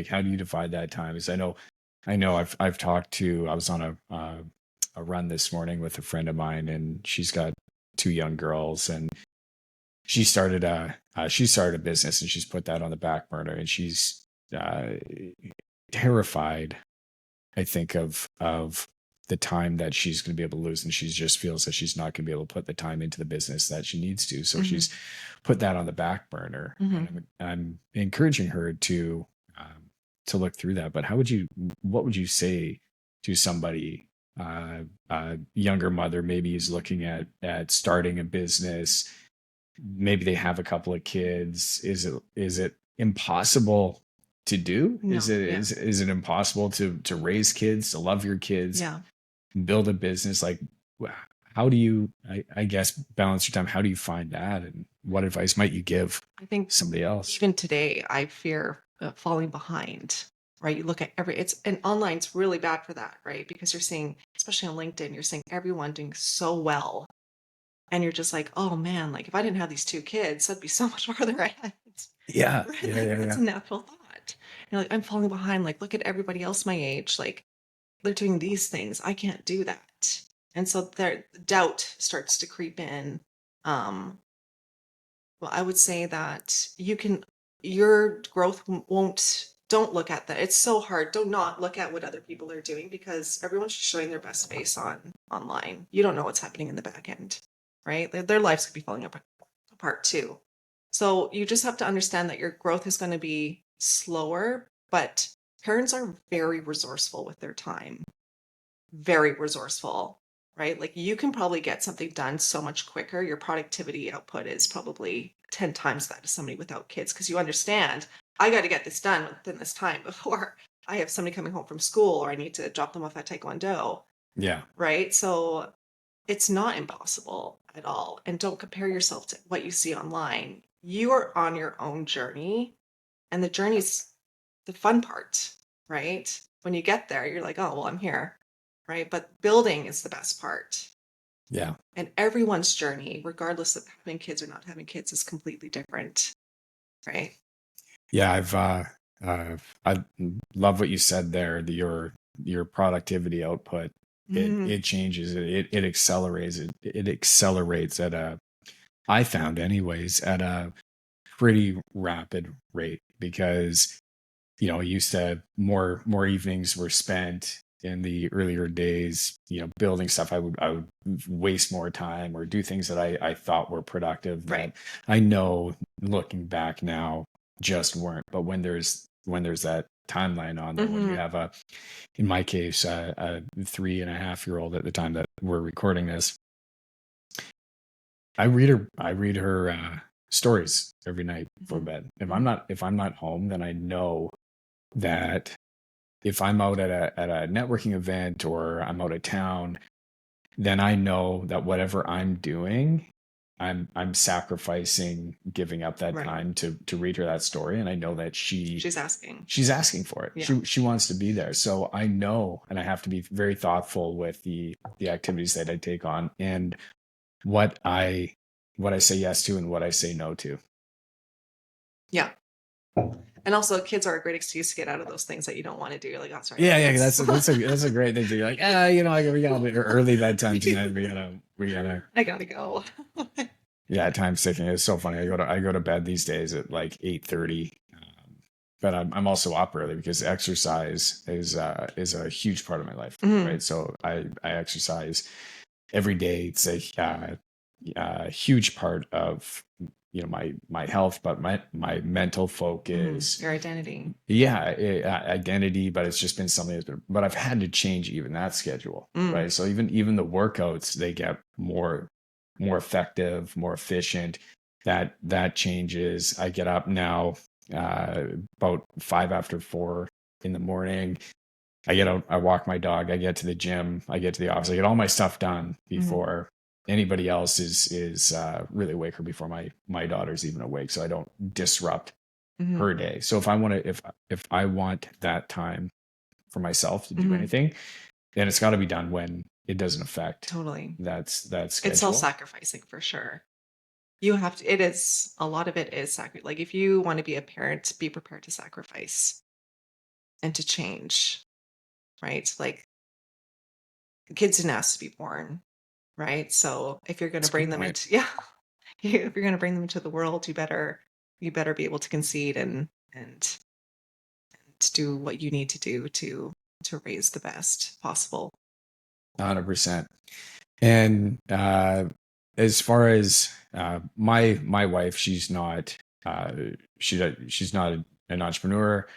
Speaker 1: How do you divide that time? Because I know I've talked to, I was on a run this morning with a friend of mine, and she's got two young girls, and she started a business, and she's put that on the back burner, and she's uh, terrified, I think, of the time that she's going to be able to lose, and she just feels that she's not going to be able to put the time into the business that she needs to. So
Speaker 2: Hmm.
Speaker 1: she's put that on the back burner,
Speaker 2: Hmm.
Speaker 1: and I'm encouraging her to look through that. But what would you say to somebody, a younger mother, maybe is looking at starting a business? Maybe they have a couple of kids. Is it impossible to do?
Speaker 2: No, yeah,
Speaker 1: Is it impossible to raise kids, to love your kids,
Speaker 2: yeah.
Speaker 1: build a business? Like, how do you, I guess, balance your time? How do you find that? And what advice might you give
Speaker 2: I think
Speaker 1: somebody else?
Speaker 2: even today I fear falling behind, right? You look at and online's really bad for that, right? Because you're seeing, especially on LinkedIn, you're seeing everyone doing so well, and you're just like, oh man, like if I didn't have these two kids, I'd be so much farther ahead.
Speaker 1: Yeah,
Speaker 2: Right?
Speaker 1: yeah,
Speaker 2: Like
Speaker 1: yeah,
Speaker 2: that's
Speaker 1: yeah.
Speaker 2: a natural thought. You're like, I'm falling behind. Like, look at everybody else my age. Like they're doing these things. I can't do that. And so their doubt starts to creep in. Um, well, I would say that your growth don't look at that. It's so hard. Do not look at what other people are doing, because everyone's just showing their best face online. You don't know what's happening in the back end, right? Their lives could be falling apart too. So you just have to understand that your growth is going to be slower, but parents are very resourceful with their time, very resourceful, right? Like you can probably get something done so much quicker. Your productivity output is probably 10 times that of somebody without kids, because you understand, I got to get this done within this time before I have somebody coming home from school, or I need to drop them off at Taekwondo,
Speaker 1: Yeah.
Speaker 2: right? So it's not impossible at all. And don't compare yourself to what you see online. You are on your own journey, and the journey's the fun part, right? When you get there, you're like, oh, well, I'm here, right? But building is the best part.
Speaker 1: Yeah.
Speaker 2: And everyone's journey, regardless of having kids or not having kids, is completely different, right?
Speaker 1: Yeah, I love what you said there. Your productivity output,
Speaker 2: Mm,
Speaker 1: it changes. It accelerates. It accelerates at a, I found anyways, at a pretty rapid rate, because used to, more evenings were spent in the earlier days, building stuff. I would waste more time or do things that I thought were productive,
Speaker 2: right.
Speaker 1: that I know, looking back now, just weren't. But when there's that timeline on there, when you
Speaker 2: Hmm.
Speaker 1: have in my case, a 3.5-year-old at the time that we're recording this, I read her stories every night before
Speaker 2: Hmm.
Speaker 1: bed. If I'm
Speaker 2: Hmm.
Speaker 1: not if I'm not home, then I know that if I'm out at a networking event, or I'm out of town, then I know that whatever I'm doing, I'm sacrificing, giving up that
Speaker 2: Right.
Speaker 1: time to read her that story, and I know that
Speaker 2: She's asking.
Speaker 1: she's asking for it.
Speaker 2: Yeah.
Speaker 1: She wants to be there. So I know, and I have to be very thoughtful with the activities that I take on, and what I what I say yes to and what I say no to.
Speaker 2: Yeah. And also, kids are a great excuse to get out of those things that you don't want to do. You're like, oh, sorry.
Speaker 1: Yeah, that's a great thing to do. Like, we got early bedtime tonight. We gotta.
Speaker 2: I gotta go.
Speaker 1: Yeah, time sticking. It's so funny. I go to bed these days at like 8:30. But I'm also up early because exercise is a huge part of my life,
Speaker 2: Mhm.
Speaker 1: right? So I exercise every day. It's a huge part of my health, but my mental focus.
Speaker 2: Your identity.
Speaker 1: Yeah, identity, but it's just been something but I've had to change even that schedule,
Speaker 2: Mm.
Speaker 1: right? So even the workouts, they get more effective, more efficient. That changes. I get up now about 5 after 4 in the morning. I get out, I walk my dog, I get to the gym, I get to the office, I get all my stuff done before anybody else is really awake, or before my daughter's even awake, so I don't disrupt
Speaker 2: Mhm.
Speaker 1: her day. So if I want that time for myself to do
Speaker 2: Mhm.
Speaker 1: anything, then it's got to be done when it doesn't affect
Speaker 2: Totally.
Speaker 1: that
Speaker 2: It's
Speaker 1: schedule.
Speaker 2: self-sacrificing for sure. You have to, it is, a lot of it is like if you want to be a parent, be prepared to sacrifice and to change, right? Like kids didn't ask to be born, right? So if you're going to
Speaker 1: That's a
Speaker 2: bring
Speaker 1: good
Speaker 2: them
Speaker 1: point.
Speaker 2: into, yeah, if you're going to bring them into the world, you better be able to concede and to do what you need to do to raise the best possible.
Speaker 1: 100%. And as far as my wife, uh, she's not an entrepreneur.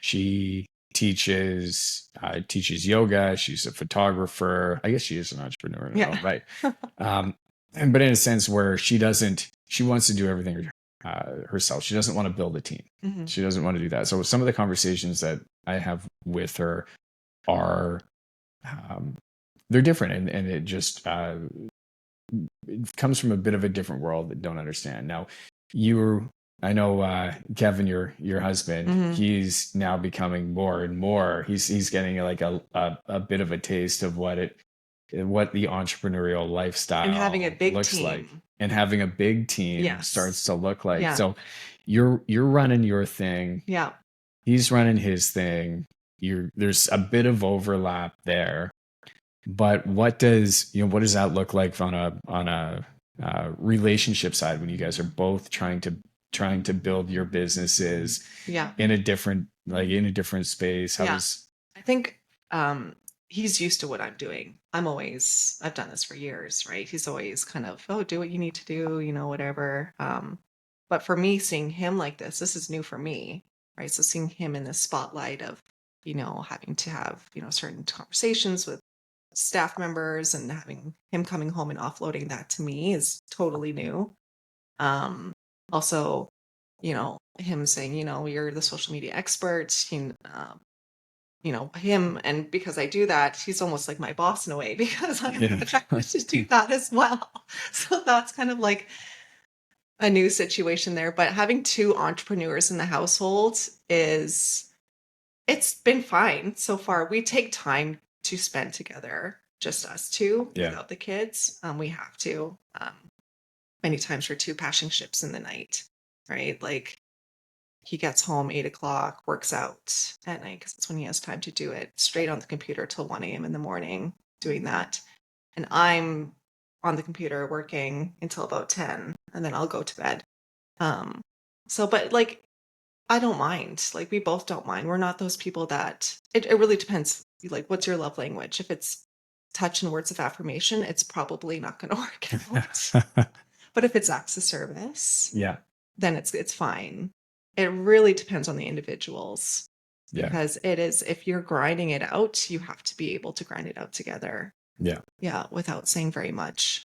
Speaker 1: She teaches yoga. She's a photographer. I guess she is an entrepreneur in her
Speaker 2: Yeah.
Speaker 1: own right. But in a sense where she wants to do everything herself. She doesn't want to build a team.
Speaker 2: Mhm.
Speaker 1: She doesn't want to do that. So some of the conversations that I have with her are um, they're different, and it just it comes from a bit of a different world that don't understand. Now, I know Kevin, your husband,
Speaker 2: Mhm.
Speaker 1: he's now becoming more and more. He's getting like a bit of a taste of what the entrepreneurial
Speaker 2: And having a
Speaker 1: lifestyle
Speaker 2: big
Speaker 1: looks like,
Speaker 2: team.
Speaker 1: and having a big team starts
Speaker 2: Yes.
Speaker 1: to look like.
Speaker 2: Yeah.
Speaker 1: So you're running your thing.
Speaker 2: Yeah.
Speaker 1: He's running his thing. There's a bit of overlap there, but what does that look like on a relationship side when you guys are both trying to build your businesses
Speaker 2: Yeah.
Speaker 1: in a different space? How
Speaker 2: Yeah.
Speaker 1: does
Speaker 2: I think he's used to what I'm doing. I've done this for years, right? He's always kind of, oh, do what you need to do, whatever. But for me, seeing him like this is new for me, right? So seeing him in the spotlight of, having to have, certain conversations with staff members and having him coming home and offloading that to me is totally new. Also, him saying, you're the social media expert, him, and because I do that, he's almost like my boss in a way because I'm
Speaker 1: yeah
Speaker 2: contracted to do that as well. So that's kind of like a new situation there. But having two entrepreneurs in the household it's been fine so far. We take time to spend together, just us two,
Speaker 1: yeah
Speaker 2: without the kids. We have to. Many times we're two passing ships in the night, right? Like he gets home 8 o'clock, works out at night because that's when he has time to do it, straight on the computer till 1 a.m. in the morning doing that. And I'm on the computer working until about 10, and then I'll go to bed. Um, but like, I don't mind. Like, we both don't mind. We're not those people that it really depends. Like, what's your love language? If it's touch and words of affirmation, it's probably not going to work out. But if it's acts of service,
Speaker 1: yeah
Speaker 2: then it's fine. It really depends on the individuals
Speaker 1: yeah
Speaker 2: because it is, if you're grinding it out, you have to be able to grind it out together.
Speaker 1: yeah
Speaker 2: Yeah, without saying very much.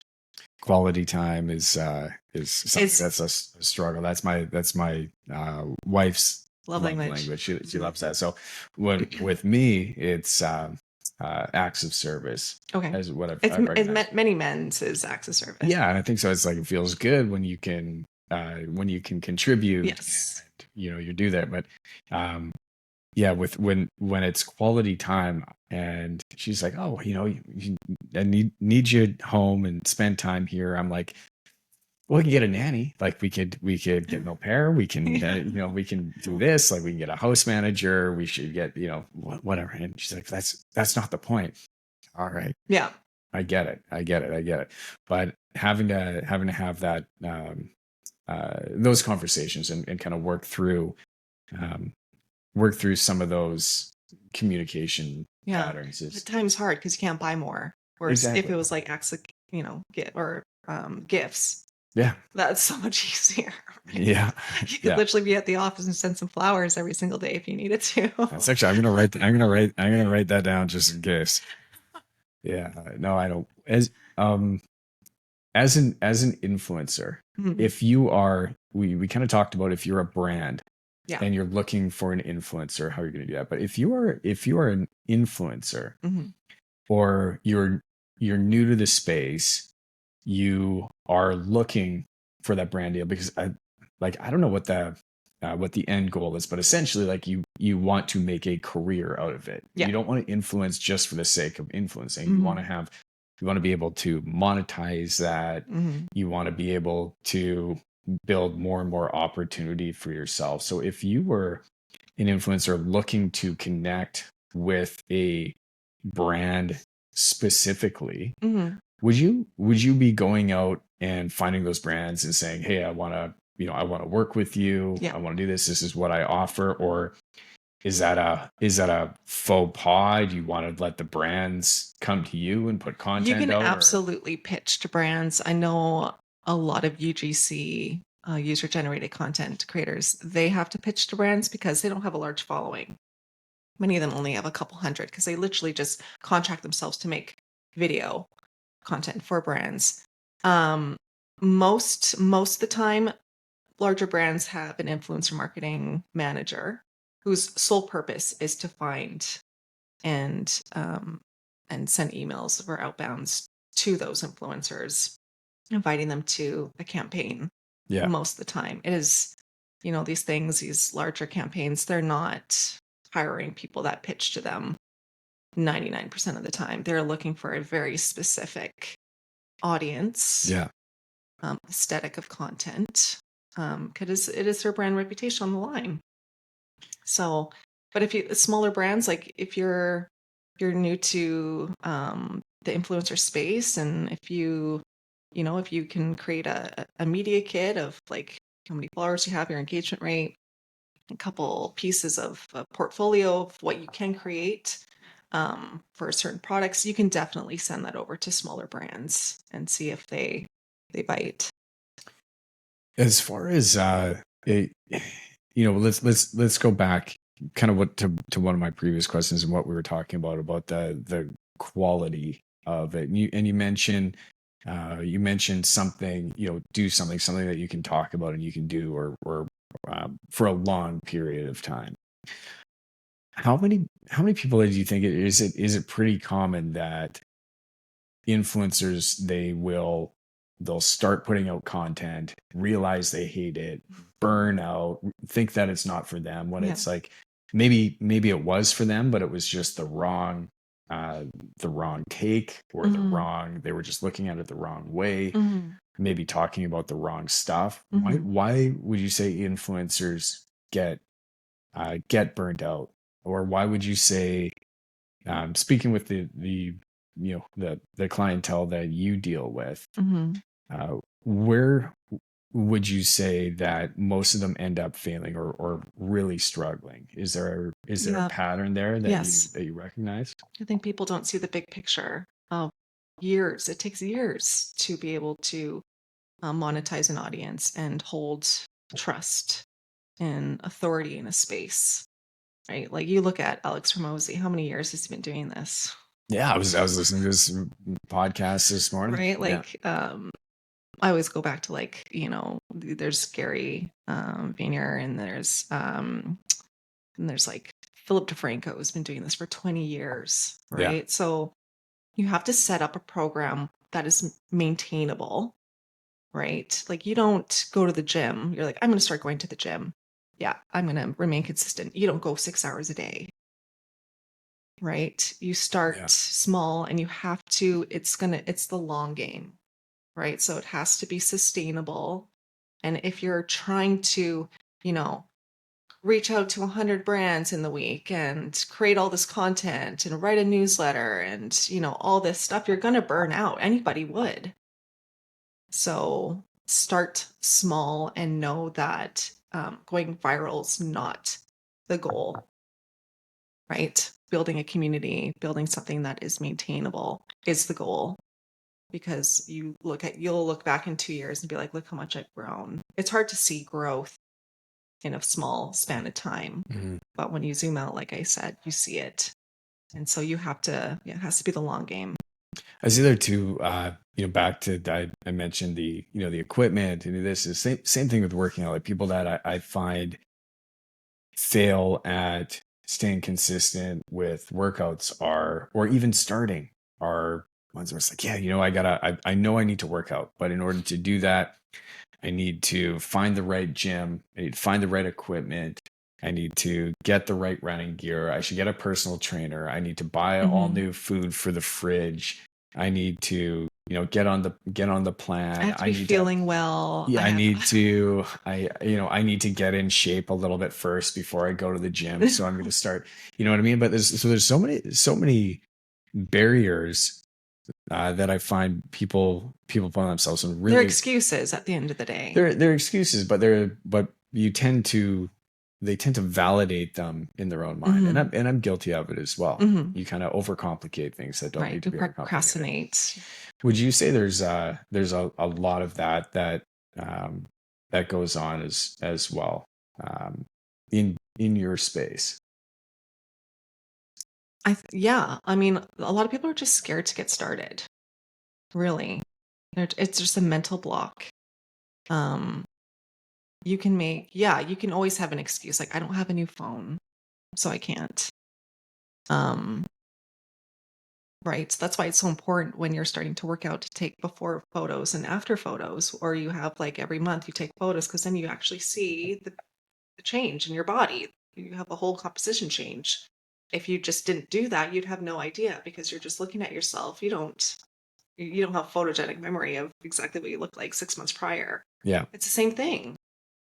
Speaker 1: Quality time is something
Speaker 2: It's
Speaker 1: that's a struggle. That's my wife's
Speaker 2: love
Speaker 1: love
Speaker 2: language.
Speaker 1: language. She
Speaker 2: Mhm.
Speaker 1: loves that. So with me, it's acts of service
Speaker 2: Okay.
Speaker 1: as what
Speaker 2: It's
Speaker 1: I've recognized.
Speaker 2: many men's is acts of service.
Speaker 1: Yeah, and I think so. It's like it feels good when you can contribute,
Speaker 2: Yes.
Speaker 1: and you do that. But yeah, with when it's quality time, and she's like, oh, I need you home and spend time here. I'm like, well, we can get a nanny. Like we could get an au pair. We can, we can do this. Like we can get a house manager. We should get, whatever. And she's like, that's not the point. All right.
Speaker 2: Yeah.
Speaker 1: I get it. I get it. I get it. But having to have that, those conversations and kind of um, work through some of those communication
Speaker 2: Yeah.
Speaker 1: patterns
Speaker 2: At
Speaker 1: is
Speaker 2: times hard because you can't buy more. Whereas if
Speaker 1: exactly.
Speaker 2: it was like get or gifts,
Speaker 1: Yeah.
Speaker 2: that's so much easier. Right?
Speaker 1: Yeah.
Speaker 2: You could
Speaker 1: Yeah.
Speaker 2: literally be at the office and send some flowers every single day if you needed to.
Speaker 1: That's actually, I'm gonna write that down just in case. Yeah. No, I don't. As an influencer,
Speaker 2: Mhm.
Speaker 1: if you are, we kind of talked about if you're a brand
Speaker 2: Yeah.
Speaker 1: and you're looking for an influencer, how are you going to do that? But if you are an influencer
Speaker 2: Mhm.
Speaker 1: or you're new to the space, you are looking for that brand deal because I don't know what the end goal is, but essentially like you want to make a career out of it.
Speaker 2: Yeah.
Speaker 1: You don't want to influence just for the sake of influencing.
Speaker 2: Mhm.
Speaker 1: You want to be able to monetize that.
Speaker 2: Mhm.
Speaker 1: You want to be able to build more and more opportunity for yourself. So if you were an influencer looking to connect with a brand specifically,
Speaker 2: Mhm.
Speaker 1: would you be going out and finding those brands and saying, "Hey, I want to work with you.
Speaker 2: Yeah.
Speaker 1: I want to do this. This is what I offer," or is that a faux pas? Do you want to let the brands come to you and put
Speaker 2: You
Speaker 1: content
Speaker 2: can
Speaker 1: out, or
Speaker 2: absolutely pitch to brands. I know a lot of UGC, user generated content creators, they have to pitch to brands because they don't have a large following. Many of them only have a couple hundred because they literally just contract themselves to make video content for brands. Um, most of the time, larger brands have an influencer marketing manager whose sole purpose is to find and send emails or outbounds to those influencers, inviting them to a campaign.
Speaker 1: yeah,
Speaker 2: Most of the time, it is, these things, these larger campaigns, they're not hiring people that pitch to them 99% of the time. They're looking for a very specific audience,
Speaker 1: yeah,
Speaker 2: aesthetic of content, because it is their brand reputation on the line. So, but if you smaller brands, like if you're new to the influencer space, and if you can create a media kit of like how many followers you have, your engagement rate, a couple pieces of a portfolio of what you can create for certain products, you can definitely send that over to smaller brands and see if they bite.
Speaker 1: as far as it, let's go back kind of what to one of my previous questions and what we were talking about the quality of it. And you mentioned something, do something that you can talk about and you can do or for a long period of time. How many people do you think is it pretty common that influencers they'll start putting out content, realize they hate it, burn out, think that it's not for them when
Speaker 2: Yeah.
Speaker 1: it's like maybe it was for them, but it was just uh the wrong take or
Speaker 2: Hmm.
Speaker 1: they were just looking at it the wrong way,
Speaker 2: Hmm.
Speaker 1: maybe talking about the wrong stuff. why
Speaker 2: Hmm.
Speaker 1: why would you say influencers get burned out? Or why would you say, speaking with the clientele that you deal with,
Speaker 2: Hmm.
Speaker 1: where would you say that most of them end up failing or really struggling? Is there a
Speaker 2: Yeah.
Speaker 1: pattern there that you
Speaker 2: Yes.
Speaker 1: that you recognize?
Speaker 2: I think people don't see the big picture of years. It takes years to be able to monetize an audience and hold trust and authority in a space, right? Like you look at Alex Ramosi, how many years has he been doing this?
Speaker 1: Yeah, I was listening to this podcast this morning.
Speaker 2: Right?
Speaker 1: Yeah,
Speaker 2: Like, I always go back to like, there's Gary Vayner, and there's like Philip DeFranco who's been doing this for 20 years,
Speaker 1: yeah,
Speaker 2: right? So you have to set up a program that is maintainable, right? Like you don't go to the gym. You're like, I'm going to start going to the gym. Yeah, I'm going to remain consistent. You don't go 6 hours a day, right? You start
Speaker 1: yeah,
Speaker 2: small and you have to, it's the long game. right? So it has to be sustainable. And if you're trying to, you know, reach out to 100 brands in the week and create all this content and write a newsletter and, you know, all this stuff, you're going to burn out. Anybody would. So start small and know that going viral is not the goal, right? Building a community, building something that is maintainable is the goal. Because you'll look back in 2 years and be like, look how much I've grown. It's hard to see growth in a small span of time.
Speaker 1: Mm-hmm.
Speaker 2: But when you zoom out, like I said, you see it. And so you have to, it has to be the long game.
Speaker 1: I see there too, back to, I mentioned the equipment and this is same thing with working out. Like people that I find fail at staying consistent with workouts or even starting are ones where it's like, I know I need to work out, but in order to do that, I need to find the right gym. I need to find the right equipment. I need to get the right running gear. I should get a personal trainer. I need to buy all new food for the fridge. I need to, get on the plan.
Speaker 2: I have to be feeling well.
Speaker 1: Yeah, I need to get in shape a little bit first before I go to the gym. So I'm going to start, you know what I mean? But there's so many barriers that I find people put on themselves, and really
Speaker 2: they're excuses at the end of the day.
Speaker 1: They're excuses, but they tend to validate them in their own mind, and I'm guilty of it as well. You kind of overcomplicate things that don't need to be
Speaker 2: procrastinate.
Speaker 1: Would you say there's a lot of that goes on as well in your space?
Speaker 2: I mean, a lot of people are just scared to get started. Really, it's just a mental block. You can always have an excuse, like I don't have a new phone, so I can't. Right. So that's why it's so important when you're starting to work out to take before photos and after photos, or you have like every month you take photos, because then you actually see the change in your body. You have a whole composition change. If you just didn't do that, you'd have no idea, because you're just looking at yourself. You don't have photogenic memory of exactly what you looked like 6 months prior.
Speaker 1: Yeah.
Speaker 2: It's the same thing,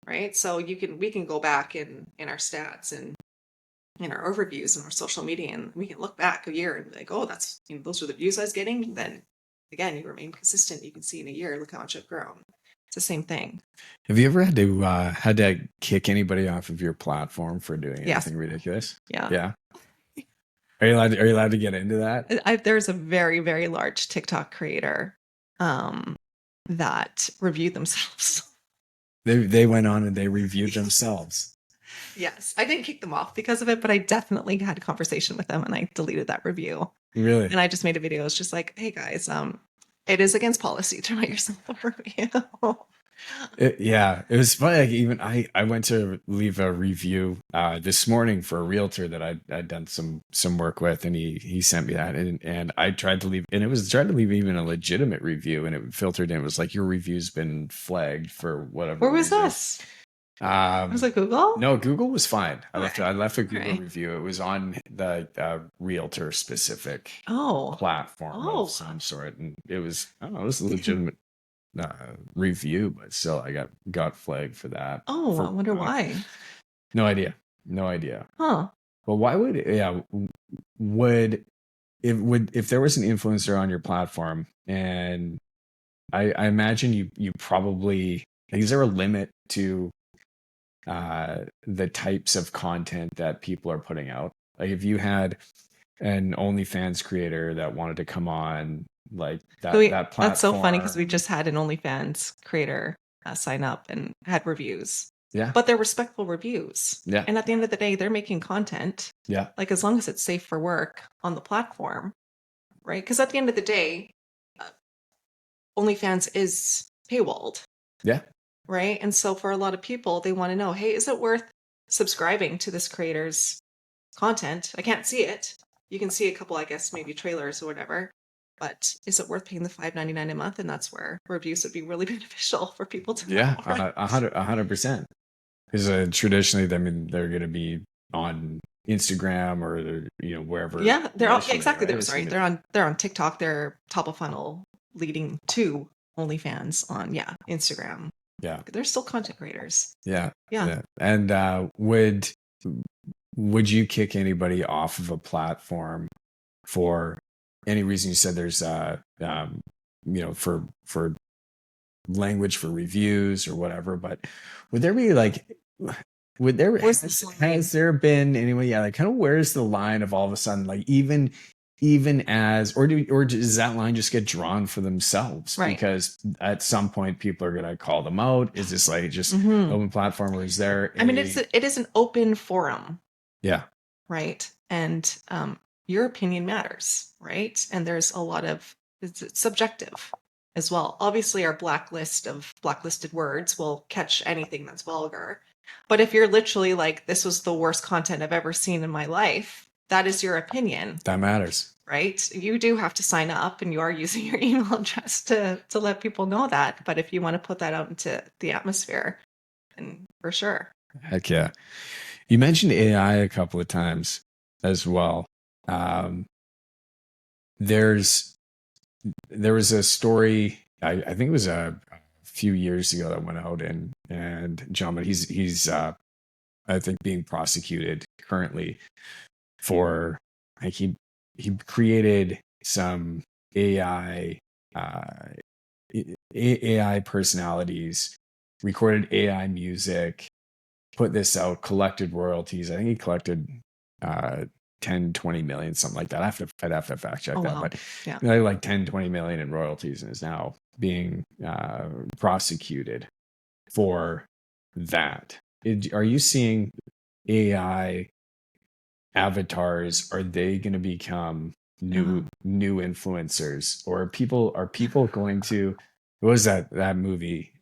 Speaker 2: right? So we can go back in our stats and in our overviews and our social media, and we can look back a year and be like, oh, that's, those are the views I was getting. Then again, you remain consistent. You can see in a year, look how much I've grown. It's the same thing.
Speaker 1: Have you ever had to kick anybody off of your platform for doing anything ridiculous?
Speaker 2: Yeah.
Speaker 1: Yeah. Are you allowed to get into that?
Speaker 2: There's a very, very large TikTok creator that reviewed themselves.
Speaker 1: They went on and they reviewed themselves.
Speaker 2: Yes. I didn't kick them off because of it, but I definitely had a conversation with them and I deleted that review.
Speaker 1: Really?
Speaker 2: And I just made a video. It's just like, hey guys, it is against policy to write yourself a review.
Speaker 1: It was funny. Like I went to leave a review this morning for a realtor that I'd done some work with, and he sent me that, and I tried to leave, and it was trying to leave even a legitimate review, and it filtered in. It was like, your review's been flagged for whatever.
Speaker 2: Where was this? Was it Google?
Speaker 1: No, Google was fine. I left a Google
Speaker 2: Okay.
Speaker 1: review. It was on the realtor specific platform of some sort, and it was, I don't know, it was a legitimate review, but still I got flagged for that.
Speaker 2: I wonder why.
Speaker 1: No idea.
Speaker 2: Huh.
Speaker 1: Well, why would if there was an influencer on your platform, and I imagine you probably, like, is there a limit to the types of content that people are putting out? Like, if you had an OnlyFans creator that wanted to come on, like that platform.
Speaker 2: That's so funny, because we just had an OnlyFans creator sign up and had reviews.
Speaker 1: Yeah.
Speaker 2: But they're respectful reviews.
Speaker 1: Yeah.
Speaker 2: And at the end of the day, they're making content.
Speaker 1: Yeah.
Speaker 2: Like, as long as it's safe for work on the platform, right? Because at the end of the day, OnlyFans is paywalled.
Speaker 1: Yeah.
Speaker 2: Right. And so for a lot of people, they want to know, hey, is it worth subscribing to this creator's content? I can't see it. You can see a couple, I guess, maybe trailers or whatever. But is it worth paying the $5.99 a month? And that's where reviews would be really beneficial for people to know.
Speaker 1: Yeah, 100%. Because traditionally, I mean, they're going to be on Instagram or wherever.
Speaker 2: Yeah, they're all exactly.
Speaker 1: Right?
Speaker 2: They're on TikTok. They're top of funnel leading to OnlyFans, on Instagram.
Speaker 1: Yeah.
Speaker 2: They're still content creators.
Speaker 1: Yeah.
Speaker 2: Yeah.
Speaker 1: And would you kick anybody off of a platform for any reason? You said there's for language, for reviews or whatever, but would there be like
Speaker 2: Where's the line?
Speaker 1: has there been anyway, like kind of where's the line of all of a sudden, like even as or does that line just get drawn for themselves?
Speaker 2: Right.
Speaker 1: Because at some point people are gonna call them out. Is this like just open platform, or is there
Speaker 2: I mean, it is an open forum.
Speaker 1: Yeah.
Speaker 2: Right. And your opinion matters, right? And there's a lot of it's subjective as well. Obviously, our blacklisted words will catch anything that's vulgar. But if you're literally like, this was the worst content I've ever seen in my life, that is your opinion.
Speaker 1: That matters.
Speaker 2: Right? You do have to sign up, and you are using your email address to let people know that. But if you want to put that out into the atmosphere, then for sure.
Speaker 1: Heck yeah. You mentioned AI a couple of times as well. There was a story, I think it was a few years ago, that went out, and John, he's I think being prosecuted currently for like he created some AI AI personalities, recorded AI music, put this out, collected royalties. I think he collected 10, 20 million, something like that. I'd have to fact check that.
Speaker 2: Wow.
Speaker 1: But
Speaker 2: Yeah.
Speaker 1: like 10, 20 million in royalties, and is now being prosecuted for that. Are you seeing AI avatars? Are they going to become new influencers, or are people going to, what was that movie?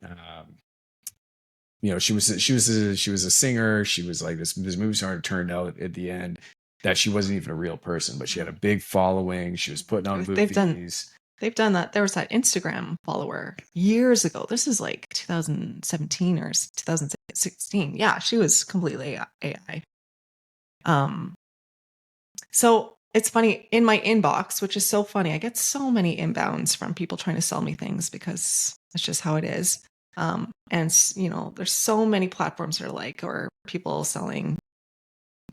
Speaker 1: She was a singer. She was like this movie star. It turned out at the end that she wasn't even a real person, but she had a big following. She was putting out movies.
Speaker 2: They've done that. There was that Instagram follower years ago. This is like 2017 or 2016. Yeah, she was completely AI. So it's funny, in my inbox, which is so funny, I get so many inbounds from people trying to sell me things because that's just how it is. And there's so many platforms that are like, or people selling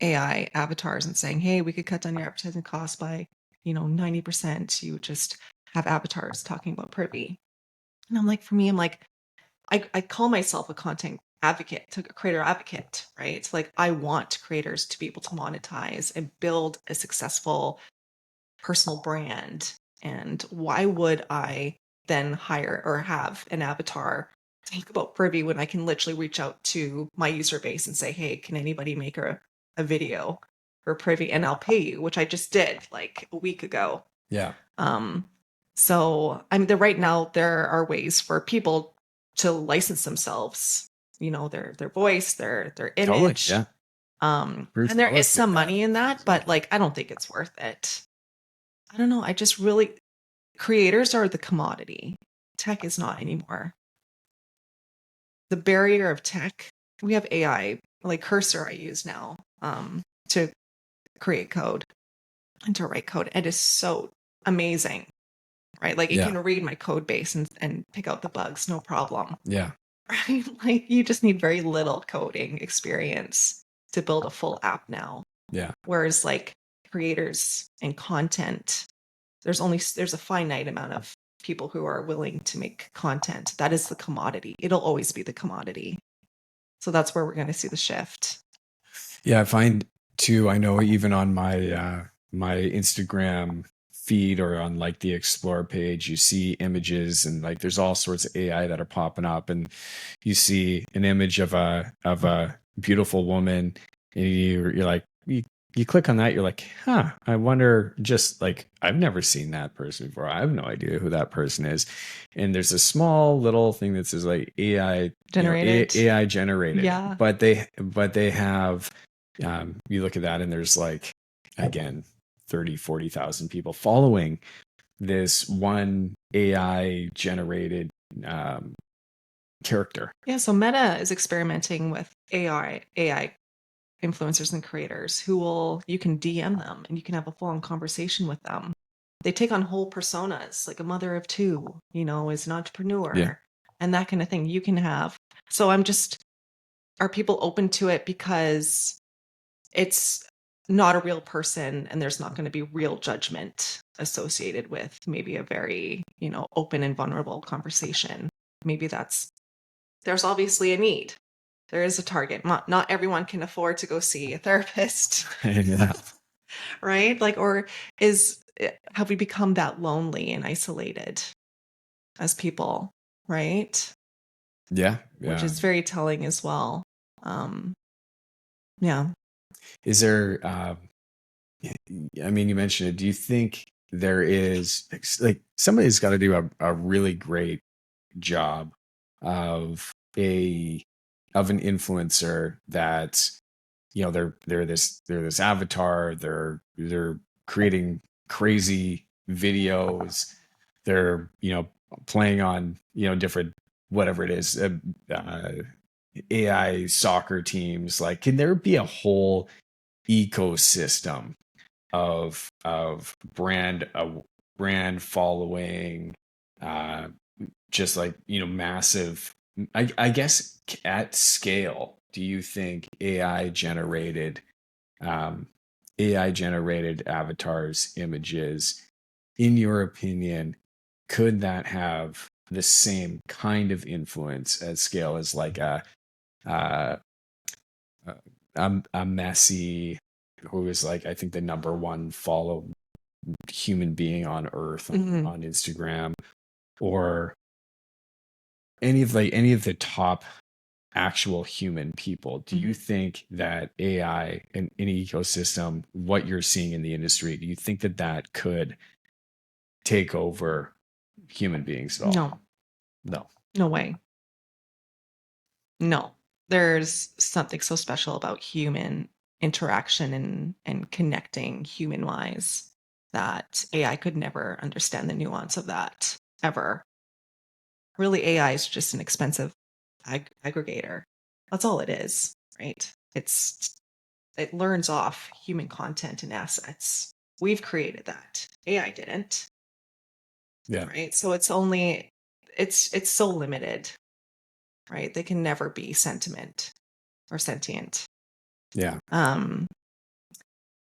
Speaker 2: AI avatars and saying, hey, we could cut down your advertising costs by 90%. You just have avatars talking about Privy. And I'm like, for me, I'm like, I call myself a content advocate, a creator advocate, right? It's like, I want creators to be able to monetize and build a successful personal brand. And why would I then hire or have an avatar think about Privy when I can literally reach out to my user base and say, hey, can anybody make a video for Privy, and I'll pay you, which I just did like a week ago.
Speaker 1: Yeah.
Speaker 2: So I mean, right now there are ways for people to license themselves, their voice, their image.
Speaker 1: Totally, yeah.
Speaker 2: And there is some money in that, but like, I don't think it's worth it. I don't know. I just really, creators are the commodity. Tech is not anymore. The barrier of tech, we have AI, like Cursor I use now to create code and to write code. It is so amazing, right? Like, it can read my code base and pick out the bugs, no problem.
Speaker 1: Yeah.
Speaker 2: Right? Like, you just need very little coding experience to build a full app now.
Speaker 1: Yeah.
Speaker 2: Whereas like creators and content, there's a finite amount of people who are willing to make content. That is the commodity. It'll always be the commodity. So that's where we're going to see the shift.
Speaker 1: Yeah, I find too, I know even on my my Instagram feed or on like the explore page, you see images and like there's all sorts of AI that are popping up, and you see an image of a beautiful woman, and you're like, you click on that, you're like, I wonder, just like, I've never seen that person before. I have no idea who that person is. And there's a small little thing that says like AI generated. AI generated.
Speaker 2: Yeah.
Speaker 1: But they have, you look at that and there's like, again, 30, 40,000 people following this one AI generated character.
Speaker 2: Yeah. So Meta is experimenting with AI influencers and creators you can DM them and you can have a full-on conversation with them. they take on whole personas, like a mother of two, is an
Speaker 1: Yeah.
Speaker 2: entrepreneur and that kind of thing you can have. So are people open to it because it's not a real person and there's not going to be real judgment associated with maybe a very, open and vulnerable conversation? Maybe there's obviously a need. There is a target. Not everyone can afford to go see a therapist,
Speaker 1: Yeah.
Speaker 2: right? Or have we become that lonely and isolated as people, right?
Speaker 1: Yeah.
Speaker 2: Which
Speaker 1: Yeah.
Speaker 2: is very telling as well. Yeah.
Speaker 1: Is there, I mean, you mentioned it. Do you think there is like somebody's got to do a really great job of an influencer that, they're this avatar, they're creating crazy videos, they're, playing on, different, whatever it is, uh, AI soccer teams. Like, can there be a whole ecosystem of brand following, uh just like, massive, I guess, at scale? Do you think um AI generated avatars, images, in your opinion, could that have the same kind of influence at scale as like uh a Messi, who is like, I think, the number one follow human being on earth
Speaker 2: Hmm.
Speaker 1: on Instagram, or any of the top actual human people? Do you think that AI and any ecosystem, what you're seeing in the industry, do you think that that could take over human beings at all?
Speaker 2: No,
Speaker 1: No.
Speaker 2: no way. No. There's something so special about human interaction and connecting human wise that AI could never understand the nuance of that ever. Really, AI is just an expensive aggregator. That's all it is, right? It learns off human content and assets. We've created that. AI didn't,
Speaker 1: Yeah.
Speaker 2: right? So it's so limited, right? They can never be sentiment or sentient.
Speaker 1: Yeah.
Speaker 2: Um,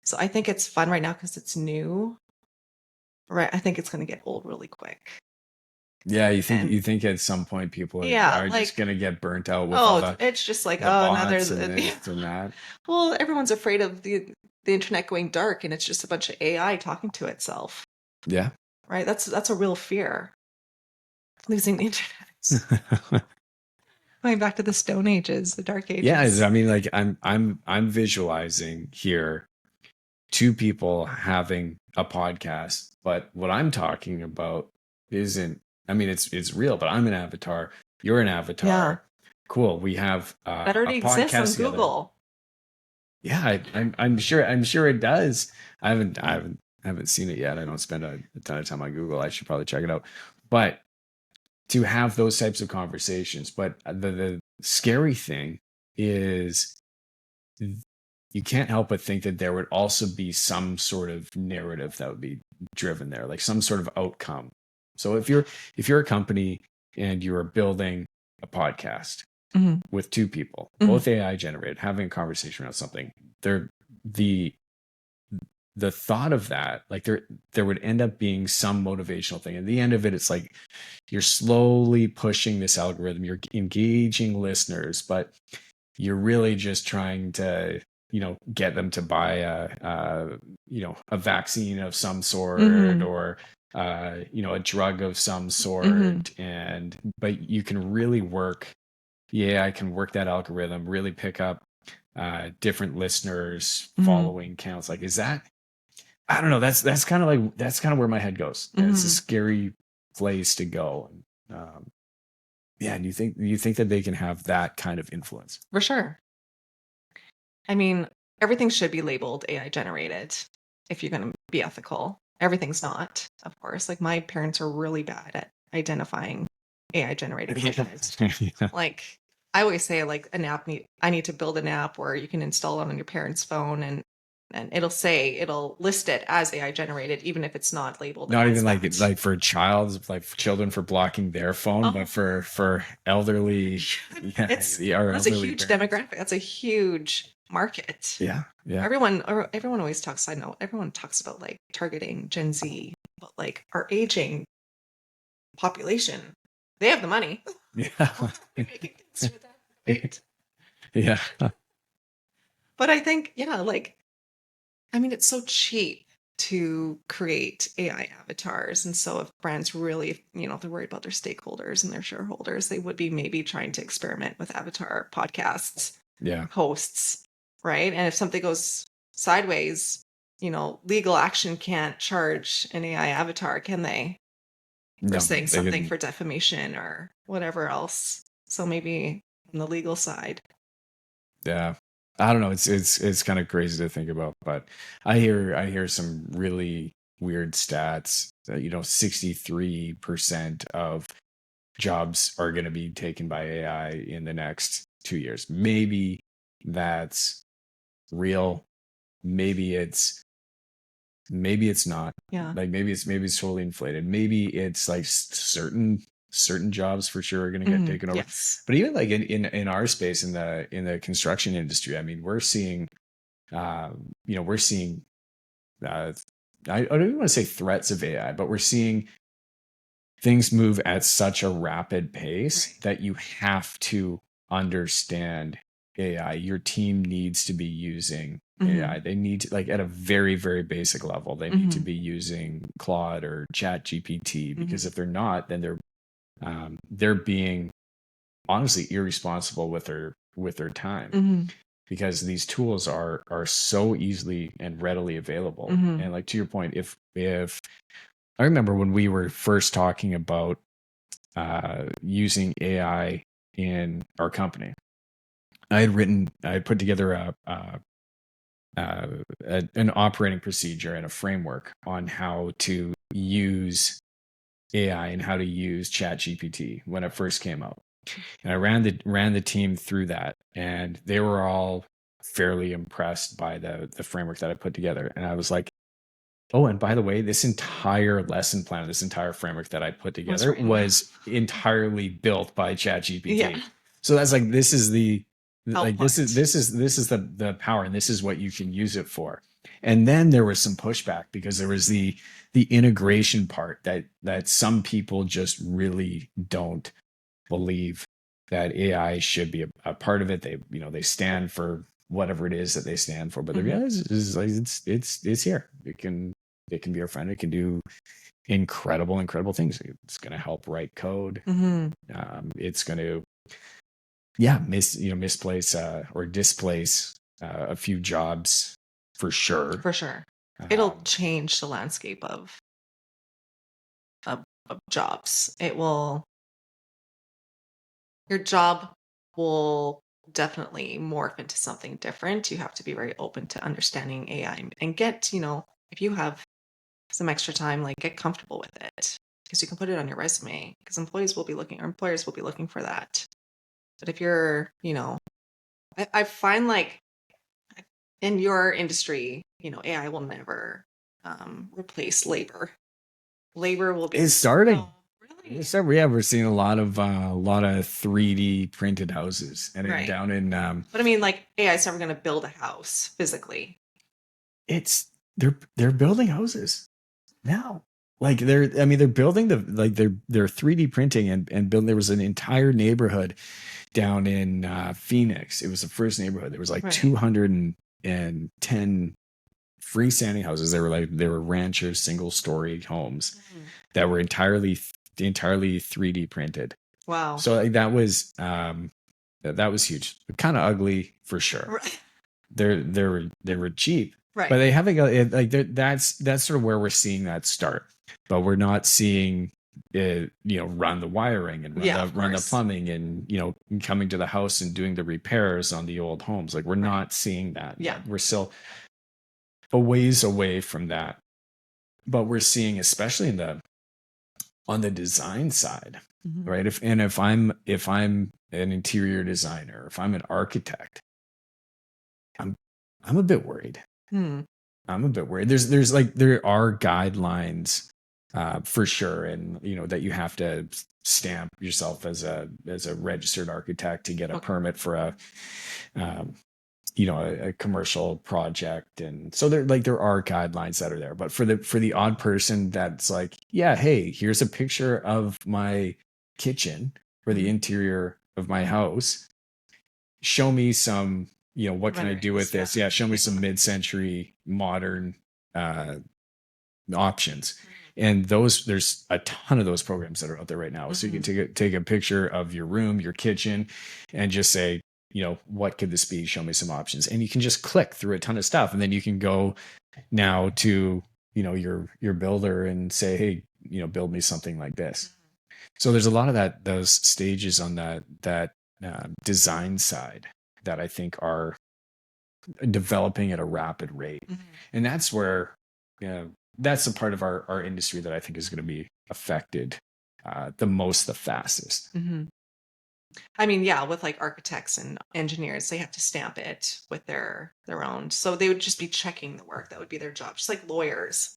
Speaker 2: so I think it's fun right now because it's new, right? I think it's going to get old really quick.
Speaker 1: Yeah, you think
Speaker 2: And
Speaker 1: you think at some point people
Speaker 2: yeah,
Speaker 1: are just
Speaker 2: like,
Speaker 1: gonna get burnt out with all
Speaker 2: oh,
Speaker 1: the
Speaker 2: it's just like,
Speaker 1: the
Speaker 2: oh, now
Speaker 1: bots
Speaker 2: there's
Speaker 1: and this and that?
Speaker 2: well, everyone's afraid of the internet going dark and it's just a bunch of AI talking to itself,
Speaker 1: Yeah.
Speaker 2: right? That's a real fear. Losing the internet. Going back to the Stone Ages, the Dark
Speaker 1: Yeah,
Speaker 2: Ages.
Speaker 1: I mean, like, I'm visualizing here two people having a podcast, but what I'm talking about isn't, I mean, it's real, but I'm an avatar, you're an
Speaker 2: Yeah.
Speaker 1: avatar. Cool. We have
Speaker 2: That
Speaker 1: a
Speaker 2: already exists on
Speaker 1: podcast together.
Speaker 2: Google.
Speaker 1: Yeah, I'm sure it does. I haven't seen it yet. I don't spend a ton of time on Google. I should probably check it out. But to have those types of conversations, but the scary thing is, you can't help but think that there would also be some sort of narrative that would be driven there, like some sort of outcome. So if you're a company and you're building a podcast
Speaker 2: Mhm.
Speaker 1: with two people,
Speaker 2: Mhm.
Speaker 1: both AI generated, having a conversation around something, there the the thought of that, like, there would end up being some motivational thing. At the end of it, it's like you're slowly pushing this algorithm, you're engaging listeners, but you're really just trying to, get them to buy a vaccine of some sort,
Speaker 2: Mhm.
Speaker 1: or a drug of some
Speaker 2: Mhm.
Speaker 1: sort. But you can really the AI can work that algorithm, really pick up different listeners,
Speaker 2: Mhm.
Speaker 1: following counts. Like, is that, I don't know, that's kind of where my head goes. And it's a
Speaker 2: Mhm.
Speaker 1: scary place to go. Yeah, and you think that they can have that kind of influence?
Speaker 2: For sure. I mean, everything should be labeled AI generated if you're going to be ethical. Everything's not, of course. Like, my parents are really bad at identifying AI generated content.
Speaker 1: Yeah.
Speaker 2: Like, I always say, like, I need to build an app where you can install it on your parents' phone and and it'll list it as AI generated, even if it's not labeled
Speaker 1: Not
Speaker 2: as
Speaker 1: even like
Speaker 2: that.
Speaker 1: like for children for blocking their phone, but for elderly, our
Speaker 2: That's a
Speaker 1: elderly
Speaker 2: huge
Speaker 1: parents.
Speaker 2: demographic. That's a huge market.
Speaker 1: Yeah, yeah,
Speaker 2: Everyone always talks. I know everyone talks about like targeting Gen Z, but like our aging population, they have the money.
Speaker 1: yeah,
Speaker 2: Making kids through that, right?
Speaker 1: yeah,
Speaker 2: But I think, yeah, like, I mean, it's so cheap to create AI avatars. And so if brands really, if they're worried about their stakeholders and their shareholders, they would be maybe trying to experiment with avatar podcasts,
Speaker 1: yeah.
Speaker 2: hosts, right? And if something goes sideways, legal action can't charge an AI avatar, can they? For
Speaker 1: No,
Speaker 2: saying
Speaker 1: they
Speaker 2: something
Speaker 1: didn't.
Speaker 2: for defamation or whatever else. So maybe on the legal side.
Speaker 1: Yeah, I don't know. It's kind of crazy to think about, but I hear some really weird stats that 63% of jobs are going to be taken by AI in the next 2 years. Maybe that's real. Maybe it's not.
Speaker 2: Yeah.
Speaker 1: Like maybe it's totally inflated. Maybe it's like certain jobs for sure are going to get taken over.
Speaker 2: Yes.
Speaker 1: But even like in our space in the construction industry, I mean, we're seeing we're seeing uh, I don't even want to say threats of AI, but we're seeing things move at such a rapid pace
Speaker 2: Right.
Speaker 1: that you have to understand AI. Your team needs to be using AI. They need to, like, at a very, very basic level, they need to be using Claude or Chat GPT, because if they're not, then they're being honestly irresponsible with their time, because these tools are so easily and readily available. And like, to your point, if I remember when we were first talking about using AI in our company, I had put together an operating procedure and a framework on how to use AI and how to use Chat GPT when it first came out. And I ran the team through that, and they were all fairly impressed by the framework that I put together. And I was like, oh, and by the way, this entire lesson plan, this entire framework that I put together was entirely built by
Speaker 2: Yeah.
Speaker 1: ChatGPT. So that's like, this is the like this is
Speaker 2: Output.
Speaker 1: the power, and this is what you can use it for. And then there was some pushback, because there was the integration part that some people just really don't believe that AI should be a part of it. They stand for whatever it is that they stand for, but the reality is like, it's here. It can be our friend. It can do incredible things. It's going to help write code. It's going to misplace or displace a few jobs for sure.
Speaker 2: For sure. It'll
Speaker 1: Um,
Speaker 2: change the landscape of jobs. Your job will definitely morph into something different. You have to be very open to understanding AI and get, if you have some extra time, like, get comfortable with it, because you can put it on your resume, because employees will be looking, or employers will be looking for that. But if you're, I find like in your industry, AI will never replace labor. Labor will be.
Speaker 1: it's starting.
Speaker 2: Oh, really?
Speaker 1: We're seeing a lot of 3D printed houses, and
Speaker 2: Right.
Speaker 1: down in
Speaker 2: But I mean, like, AI is never going to build a house physically.
Speaker 1: it's they're building houses now. Like, they're building they're 3D printing and building. There was an entire neighborhood down in Phoenix. It was the first neighborhood. There was like 210 freestanding houses. They were ranchers, single story homes that were entirely 3D printed.
Speaker 2: Wow.
Speaker 1: So like, that was huge. Kind of ugly for sure.
Speaker 2: Right.
Speaker 1: They were cheap,
Speaker 2: Right.
Speaker 1: but they haven't got it. Like, that's sort of where we're seeing that start. But we're not seeing it, run the wiring and run the plumbing, and coming to the house and doing the repairs on the old homes. Like, we're not seeing that.
Speaker 2: Yeah.
Speaker 1: We're still a ways away from that. But we're seeing, especially on the design side, right? If I'm an interior designer, if I'm an architect, I'm a bit worried.
Speaker 2: Hmm.
Speaker 1: I'm a bit worried. There's like there are guidelines for sure, and that you have to stamp yourself as a registered architect to get a
Speaker 2: Okay.
Speaker 1: permit for um, a commercial project, and so there are guidelines that are there. But for the odd person that's like, yeah, hey, here's a picture of my kitchen or the
Speaker 2: Mhm.
Speaker 1: interior of my house. Show me some, what can I do with
Speaker 2: Renderings. Yeah.
Speaker 1: this? Yeah, show me
Speaker 2: Yeah.
Speaker 1: some mid-century modern uh, options.
Speaker 2: Mhm.
Speaker 1: And there's a ton of those programs that are out there right now. So you can take a picture of your room, your kitchen, and just say, what could this be? Show me some options. And you can just click through a ton of stuff. And then you can go now to, your builder and say, hey, build me something like this. So there's a lot of those stages on that design side that I think are developing at a rapid rate.
Speaker 2: Mhm.
Speaker 1: And that's where, that's the part of our industry that I think is going to be affected the most, the fastest.
Speaker 2: Mhm. I mean, yeah, with like architects and engineers, they have to stamp it with their own. So they would just be checking the work. That would be their job. Just like lawyers,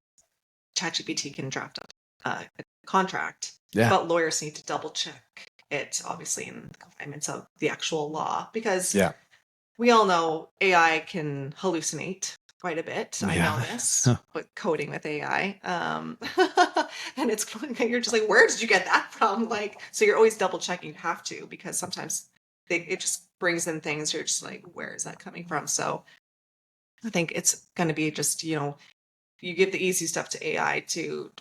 Speaker 2: ChatGPT can draft a contract,
Speaker 1: Yeah.
Speaker 2: but lawyers need to double check it, obviously, in the confinements of the actual law, because
Speaker 1: Yeah.
Speaker 2: we all know AI can hallucinate quite a bit. I know
Speaker 1: Yeah.
Speaker 2: this with coding with AI. And it's you're just like, where did you get that from? Like, so you're always double checking. You have to, because sometimes it just brings in things. You're just like, where is that coming from? So I think it's going to be just, you give the easy stuff to AI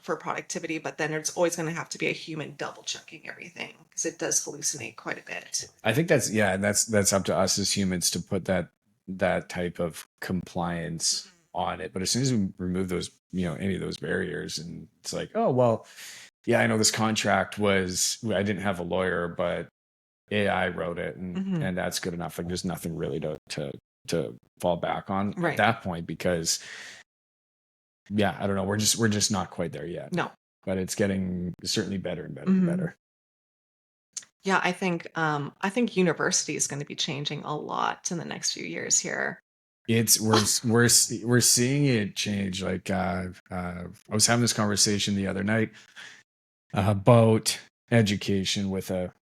Speaker 2: for productivity, but then there's always going to have to be a human double checking everything, because it does hallucinate quite a bit.
Speaker 1: I think that's up to us as humans to put that type of compliance on it. But as soon as we remove those, any of those barriers, and it's like, oh well, yeah, I know this contract I didn't have a lawyer, but AI wrote it, and
Speaker 2: Mhm.
Speaker 1: that's good enough. Like there's nothing really to fall back on at
Speaker 2: Right.
Speaker 1: that point, because yeah, I don't know, we're just not quite there yet.
Speaker 2: No.
Speaker 1: But it's getting certainly better and better and
Speaker 2: Mhm.
Speaker 1: better.
Speaker 2: Yeah, I think university is going to be changing a lot in the next few years here.
Speaker 1: It's we're seeing it change. Like I was having this conversation the other night about education with a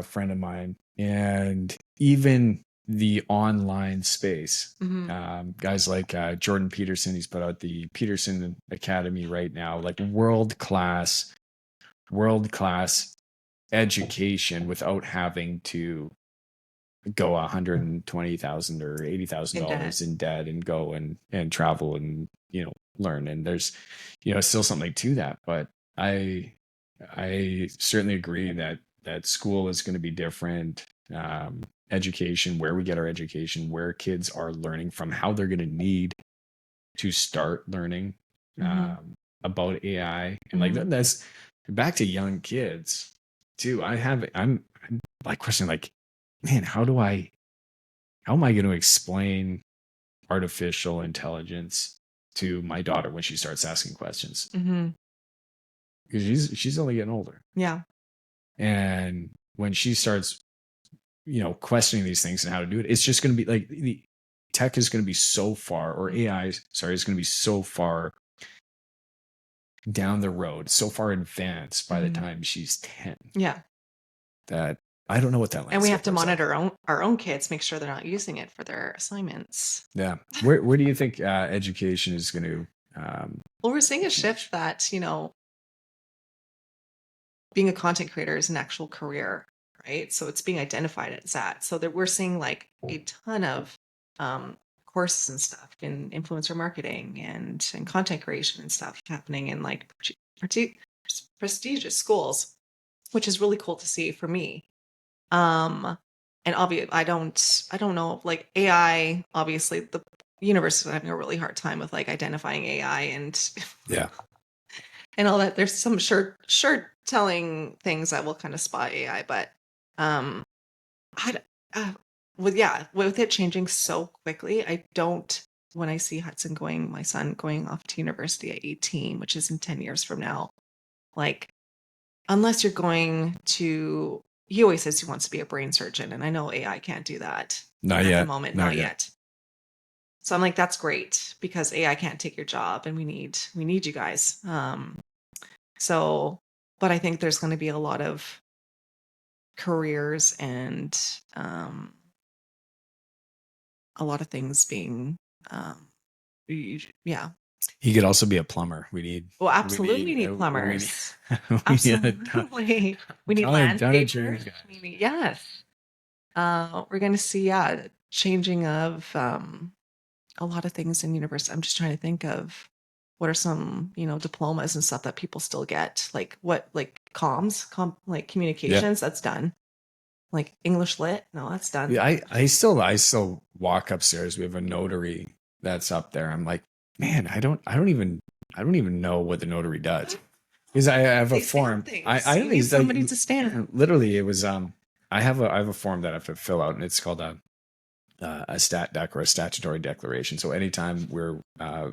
Speaker 1: friend of mine, and even the online space.
Speaker 2: Mhm.
Speaker 1: Guys like Jordan Peterson, he's put out the Peterson Academy right now, like world class education without having to go 120,000 or
Speaker 2: In debt.
Speaker 1: $80,000 in debt and go and travel and learn. And there's still something to that, but I certainly agree that school is going to be different. Education, where we get our education, where kids are learning from, how they're going to need to start learning
Speaker 2: Mhm.
Speaker 1: about AI, and like
Speaker 2: Mhm.
Speaker 1: that's back to young kids too. I'm like questioning, like, man, how am I going to explain artificial intelligence to my daughter when she starts asking questions?
Speaker 2: Mhm.
Speaker 1: Because she's only getting older,
Speaker 2: Yeah.
Speaker 1: and when she starts, questioning these things and how to do it, it's just going to be like the tech is going to be so far, or AI, sorry, is going to be so far down the road, so far advanced by the
Speaker 2: Mhm.
Speaker 1: time she's 10,
Speaker 2: Yeah.
Speaker 1: that I don't know what that
Speaker 2: And we have
Speaker 1: landscape
Speaker 2: to
Speaker 1: looks like.
Speaker 2: monitor our own kids, make sure they're not using it for their assignments.
Speaker 1: Yeah, where do you think education is going to
Speaker 2: Well, we're seeing a shift
Speaker 1: change?
Speaker 2: that, being a content creator is an actual career, right? So it's being identified as that. So that we're seeing like a ton of um, courses and stuff in influencer marketing and content creation and stuff happening in like presti- prestigious schools, which is really cool to see for me. Um, and obviously, I don't know, like AI. Obviously, the universe is having a really hard time with like identifying AI and
Speaker 1: Yeah.
Speaker 2: and all that. There's some sure telling things that will kind of spot AI, but um, I d- with it changing so quickly, I don't. When I see my son going off to university at 18, which is in 10 years from now, like unless you're going to, he always says he wants to be a brain surgeon, and I know AI can't do that
Speaker 1: Not
Speaker 2: at the
Speaker 1: yet.
Speaker 2: moment,
Speaker 1: Not
Speaker 2: not
Speaker 1: yet.
Speaker 2: yet. So I'm like, that's great because AI can't take your job and we need you guys. So, but I think there's going to be a lot of careers and a lot of things being, yeah.
Speaker 1: He could also be a plumber.
Speaker 2: Well, absolutely, we need plumbers. Absolutely, we need landscapers. We need, yes. We're going to see, yeah, changing of a lot of things in university. I'm just trying to think of what are some, diplomas and stuff that people still get, like like like communications. That's done. Like English lit, no, that's done.
Speaker 1: Yeah, I still walk upstairs. We have a notary that's up there. I'm like, man, I don't even know what the notary does. Because I have a
Speaker 2: They stamp
Speaker 1: form.
Speaker 2: things.
Speaker 1: I
Speaker 2: You
Speaker 1: don't
Speaker 2: need
Speaker 1: need
Speaker 2: somebody to stamp.
Speaker 1: literally it was I have a form that I have to fill out, and it's called a stat dec or a statutory declaration. So anytime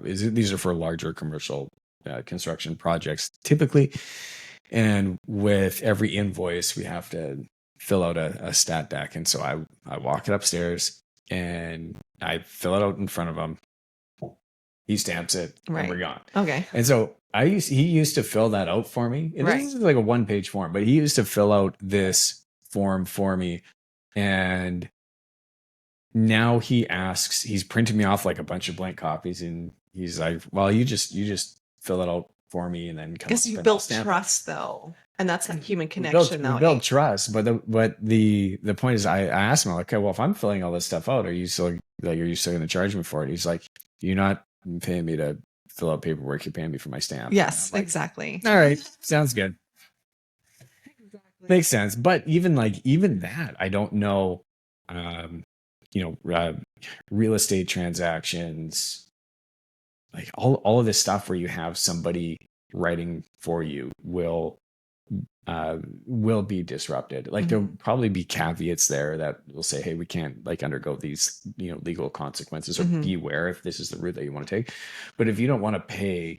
Speaker 1: these are for larger commercial construction projects typically, and with every invoice we have to fill out a stat deck. And so I walk it upstairs and I fill it out in front of him. He stamps it, and
Speaker 2: Right.
Speaker 1: we're gone.
Speaker 2: Okay.
Speaker 1: And so he used to fill that out for me. And
Speaker 2: Right.
Speaker 1: this is like a 1-page form, but he used to fill out this form for me. And now he's printing me off like a bunch of blank copies, and he's like, well, you just fill it out for me and then come
Speaker 2: Because
Speaker 1: up
Speaker 2: you
Speaker 1: and I'll
Speaker 2: built
Speaker 1: stamp it.
Speaker 2: trust though, and that's that human
Speaker 1: We
Speaker 2: connection
Speaker 1: we
Speaker 2: now.
Speaker 1: build trust, but the point is, I asked him, like, okay, well, if I'm filling all this stuff out, are you still going to charge me for it? He's like, you're not paying me to fill out paperwork. You're paying me for my stamp.
Speaker 2: Yes,
Speaker 1: Like,
Speaker 2: exactly.
Speaker 1: all right, sounds good,
Speaker 2: Exactly.
Speaker 1: makes sense. But even that, I don't know. Real estate transactions, like all of this stuff where you have somebody writing for you will be disrupted. Like there'll probably be caveats there that will say, hey, we can't like undergo these, legal consequences, or beware if this is the route that you want to take. But if you don't want to pay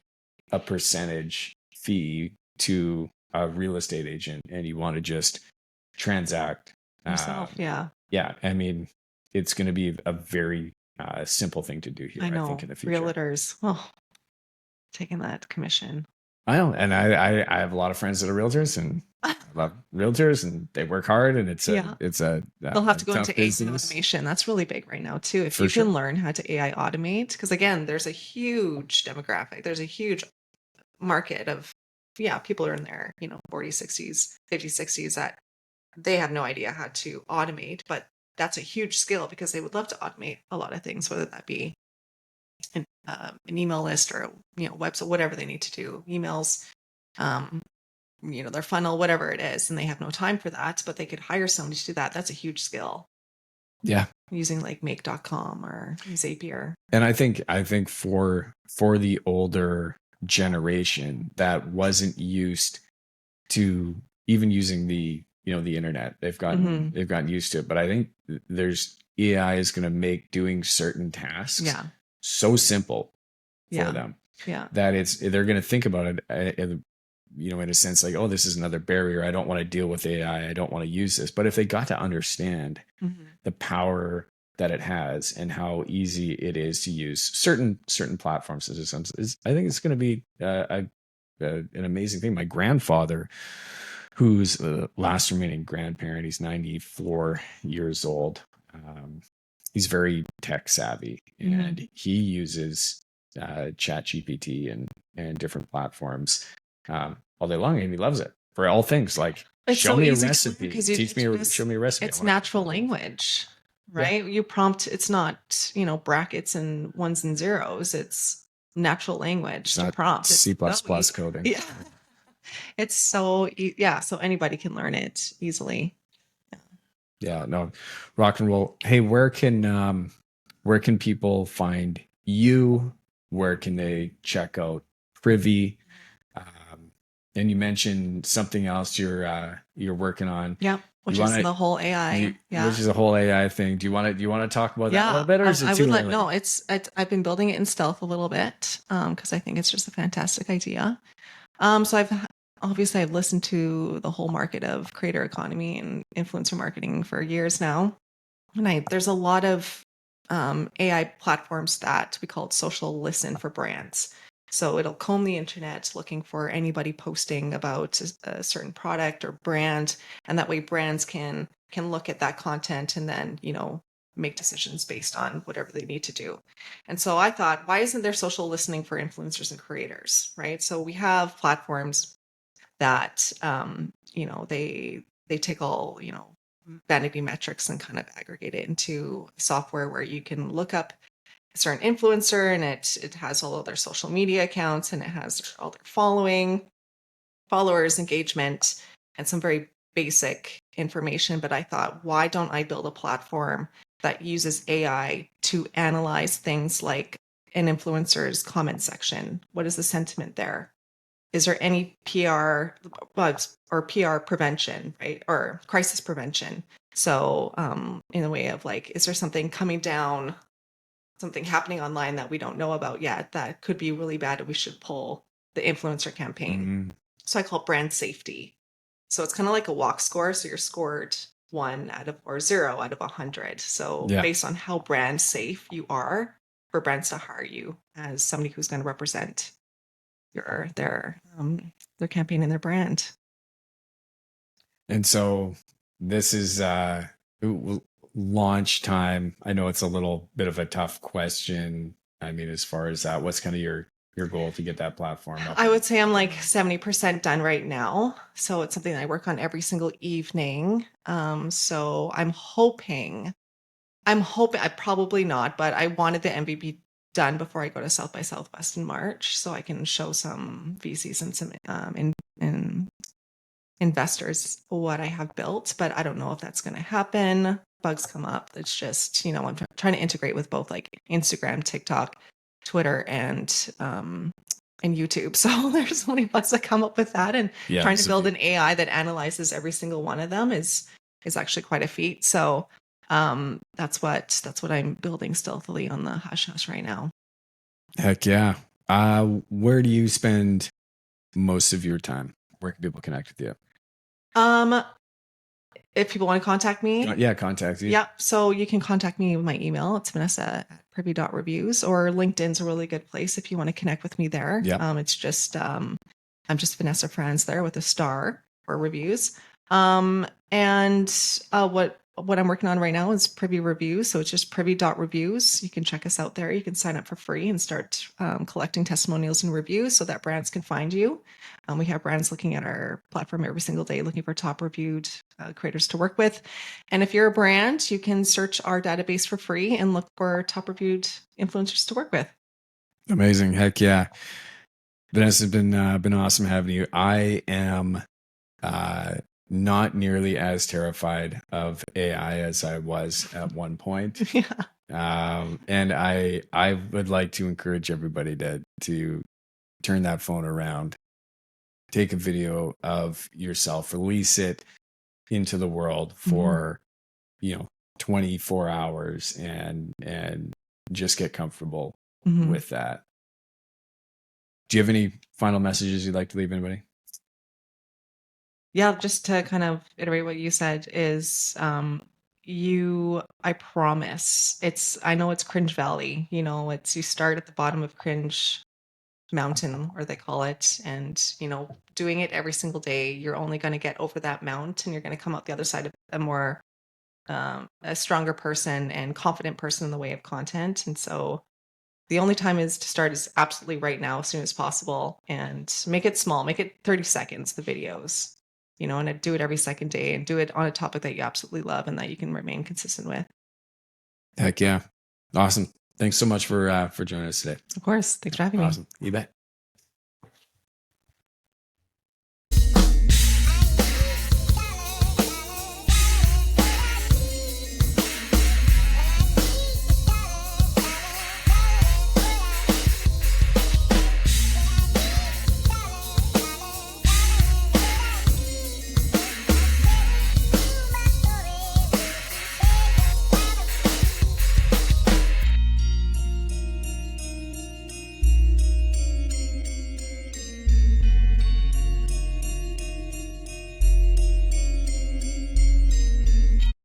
Speaker 1: a percentage fee to a real estate agent and you want to just transact
Speaker 2: Yourself, yeah.
Speaker 1: yeah, I mean, it's going to be a very simple thing to do here,
Speaker 2: I
Speaker 1: I
Speaker 2: know.
Speaker 1: think, in the future.
Speaker 2: Realtors, oh, taking that commission.
Speaker 1: I know, and I have a lot of friends that are realtors, and I love realtors, and they work hard, and
Speaker 2: Yeah. They'll have to go into AI automation. That's really big right now too. If
Speaker 1: For
Speaker 2: you
Speaker 1: sure.
Speaker 2: can learn how to AI automate, because again, there's a huge demographic. There's a huge market of, yeah, people are in their, 40s, 60s, 50s, 60s that they have no idea how to automate, but that's a huge skill because they would love to automate a lot of things, whether that be an email list or, website, whatever they need to do, emails, their funnel, whatever it is, and they have no time for that, but they could hire somebody to do that. That's a huge skill.
Speaker 1: Yeah.
Speaker 2: Using like make.com or Zapier.
Speaker 1: And I think for the older generation that wasn't used to even using the internet, they've gotten used to it. But I think there's AI is going to make doing certain tasks so simple for them that they're going to think about it, in a sense like, oh, this is another barrier. I don't want to deal with AI. I don't want to use this. But if they got to understand the power that it has and how easy it is to use certain platforms and systems, I think it's going to be an amazing thing. My grandfather, who's the last remaining grandparent, he's 94 years old. He's very tech savvy, and he uses chat GPT and different platforms all day long, and he loves it for all things. Like, show me a recipe, show me a recipe.
Speaker 2: It's natural language, right? You prompt, it's not, brackets and ones and zeros. It's natural language to prompt.
Speaker 1: C++ coding.
Speaker 2: Yeah. It's so, so anybody can learn it easily.
Speaker 1: Yeah, no, rock and roll. Hey, where can people find you? Where can they check out Privy? And you mentioned something else you're working on.
Speaker 2: Yeah, which is the whole AI.
Speaker 1: Which is a whole AI thing. Do you want to talk about that a little bit, or is it too early?
Speaker 2: No, I've been building it in stealth a little bit because I think it's just a fantastic idea. So I've listened to the whole market of creator economy and influencer marketing for years now. And there's a lot of AI platforms that we call social listen for brands. So it'll comb the internet looking for anybody posting about a certain product or brand, and that way brands can look at that content and then make decisions based on whatever they need to do. And so I thought, why isn't there social listening for influencers and creators, right? So we have platforms that they take all vanity metrics and kind of aggregate it into software where you can look up a certain influencer, and it has all of their social media accounts, and it has all their followers, engagement, and some very basic information. But I thought, why don't I build a platform that uses AI to analyze things like an influencer's comment section? What is the sentiment there? Is there any PR bugs or PR prevention, right? Or crisis prevention? So, in the way of like, is there something coming down, something happening online that we don't know about yet that could be really bad and we should pull the influencer campaign?
Speaker 1: Mm,
Speaker 2: So I call it brand safety. So it's kind of like a walk score. So you're scored 0 out of 100. So
Speaker 1: yeah.
Speaker 2: based on how brand safe you are for brands to hire you as somebody who's going to represent their campaign and their brand.
Speaker 1: And so this is launch time. I know it's a little bit of a tough question. I mean, as far as that, what's kind of your goal to get that platform up?
Speaker 2: I would say I'm like 70% done right now. So it's something that I work on every single evening. So I'm hoping, I probably not, but I wanted the MVP done before I go to South by Southwest in March, so I can show some VCs and some investors what I have built. But I don't know if that's going to happen. Bugs come up. It's just, I'm trying to integrate with both like Instagram, TikTok, Twitter, and YouTube. So there's so many bugs that come up with that, and trying to build an AI that analyzes every single one of them is actually quite a feat. So that's what I'm building stealthily on the hush hush right now.
Speaker 1: Heck yeah. Where do you spend most of your time? Where can people connect with you?
Speaker 2: If people want to contact me,
Speaker 1: contact you.
Speaker 2: Yeah. So you can contact me with my email. It's Vanessa@privy.reviews, or LinkedIn's a really good place if you want to connect with me there.
Speaker 1: Yeah.
Speaker 2: It's just, I'm just Vanessa Franz there with a star for reviews. And what I'm working on right now is Privy Reviews. So it's just privy.reviews. You can check us out there. You can sign up for free and start collecting testimonials and reviews so that brands can find you. We have brands looking at our platform every single day, looking for top reviewed creators to work with. And if you're a brand, you can search our database for free and look for top reviewed influencers to work with.
Speaker 1: Amazing. Heck yeah. Vanessa, it's been awesome having you. I am not nearly as terrified of AI as I was at one point.
Speaker 2: Yeah.
Speaker 1: And I would like to encourage everybody to turn that phone around, take a video of yourself, release it into the world for 24 hours and just get comfortable with that. Do you have any final messages you'd like to leave anybody?
Speaker 2: Yeah, just to kind of iterate what you said is I promise, I know it's cringe valley, it's you start at the bottom of cringe mountain, or they call it, and doing it every single day, you're only going to get over that mount, and you're going to come out the other side of a more a stronger person and confident person in the way of content. And so the only time is to start is absolutely right now, as soon as possible, and make it small, make it 30 seconds, the videos, and do it every second day, and do it on a topic that you absolutely love and that you can remain consistent with.
Speaker 1: Heck yeah. Awesome. Thanks so much for joining us today.
Speaker 2: Of course. Thanks for having me.
Speaker 1: Awesome. You bet.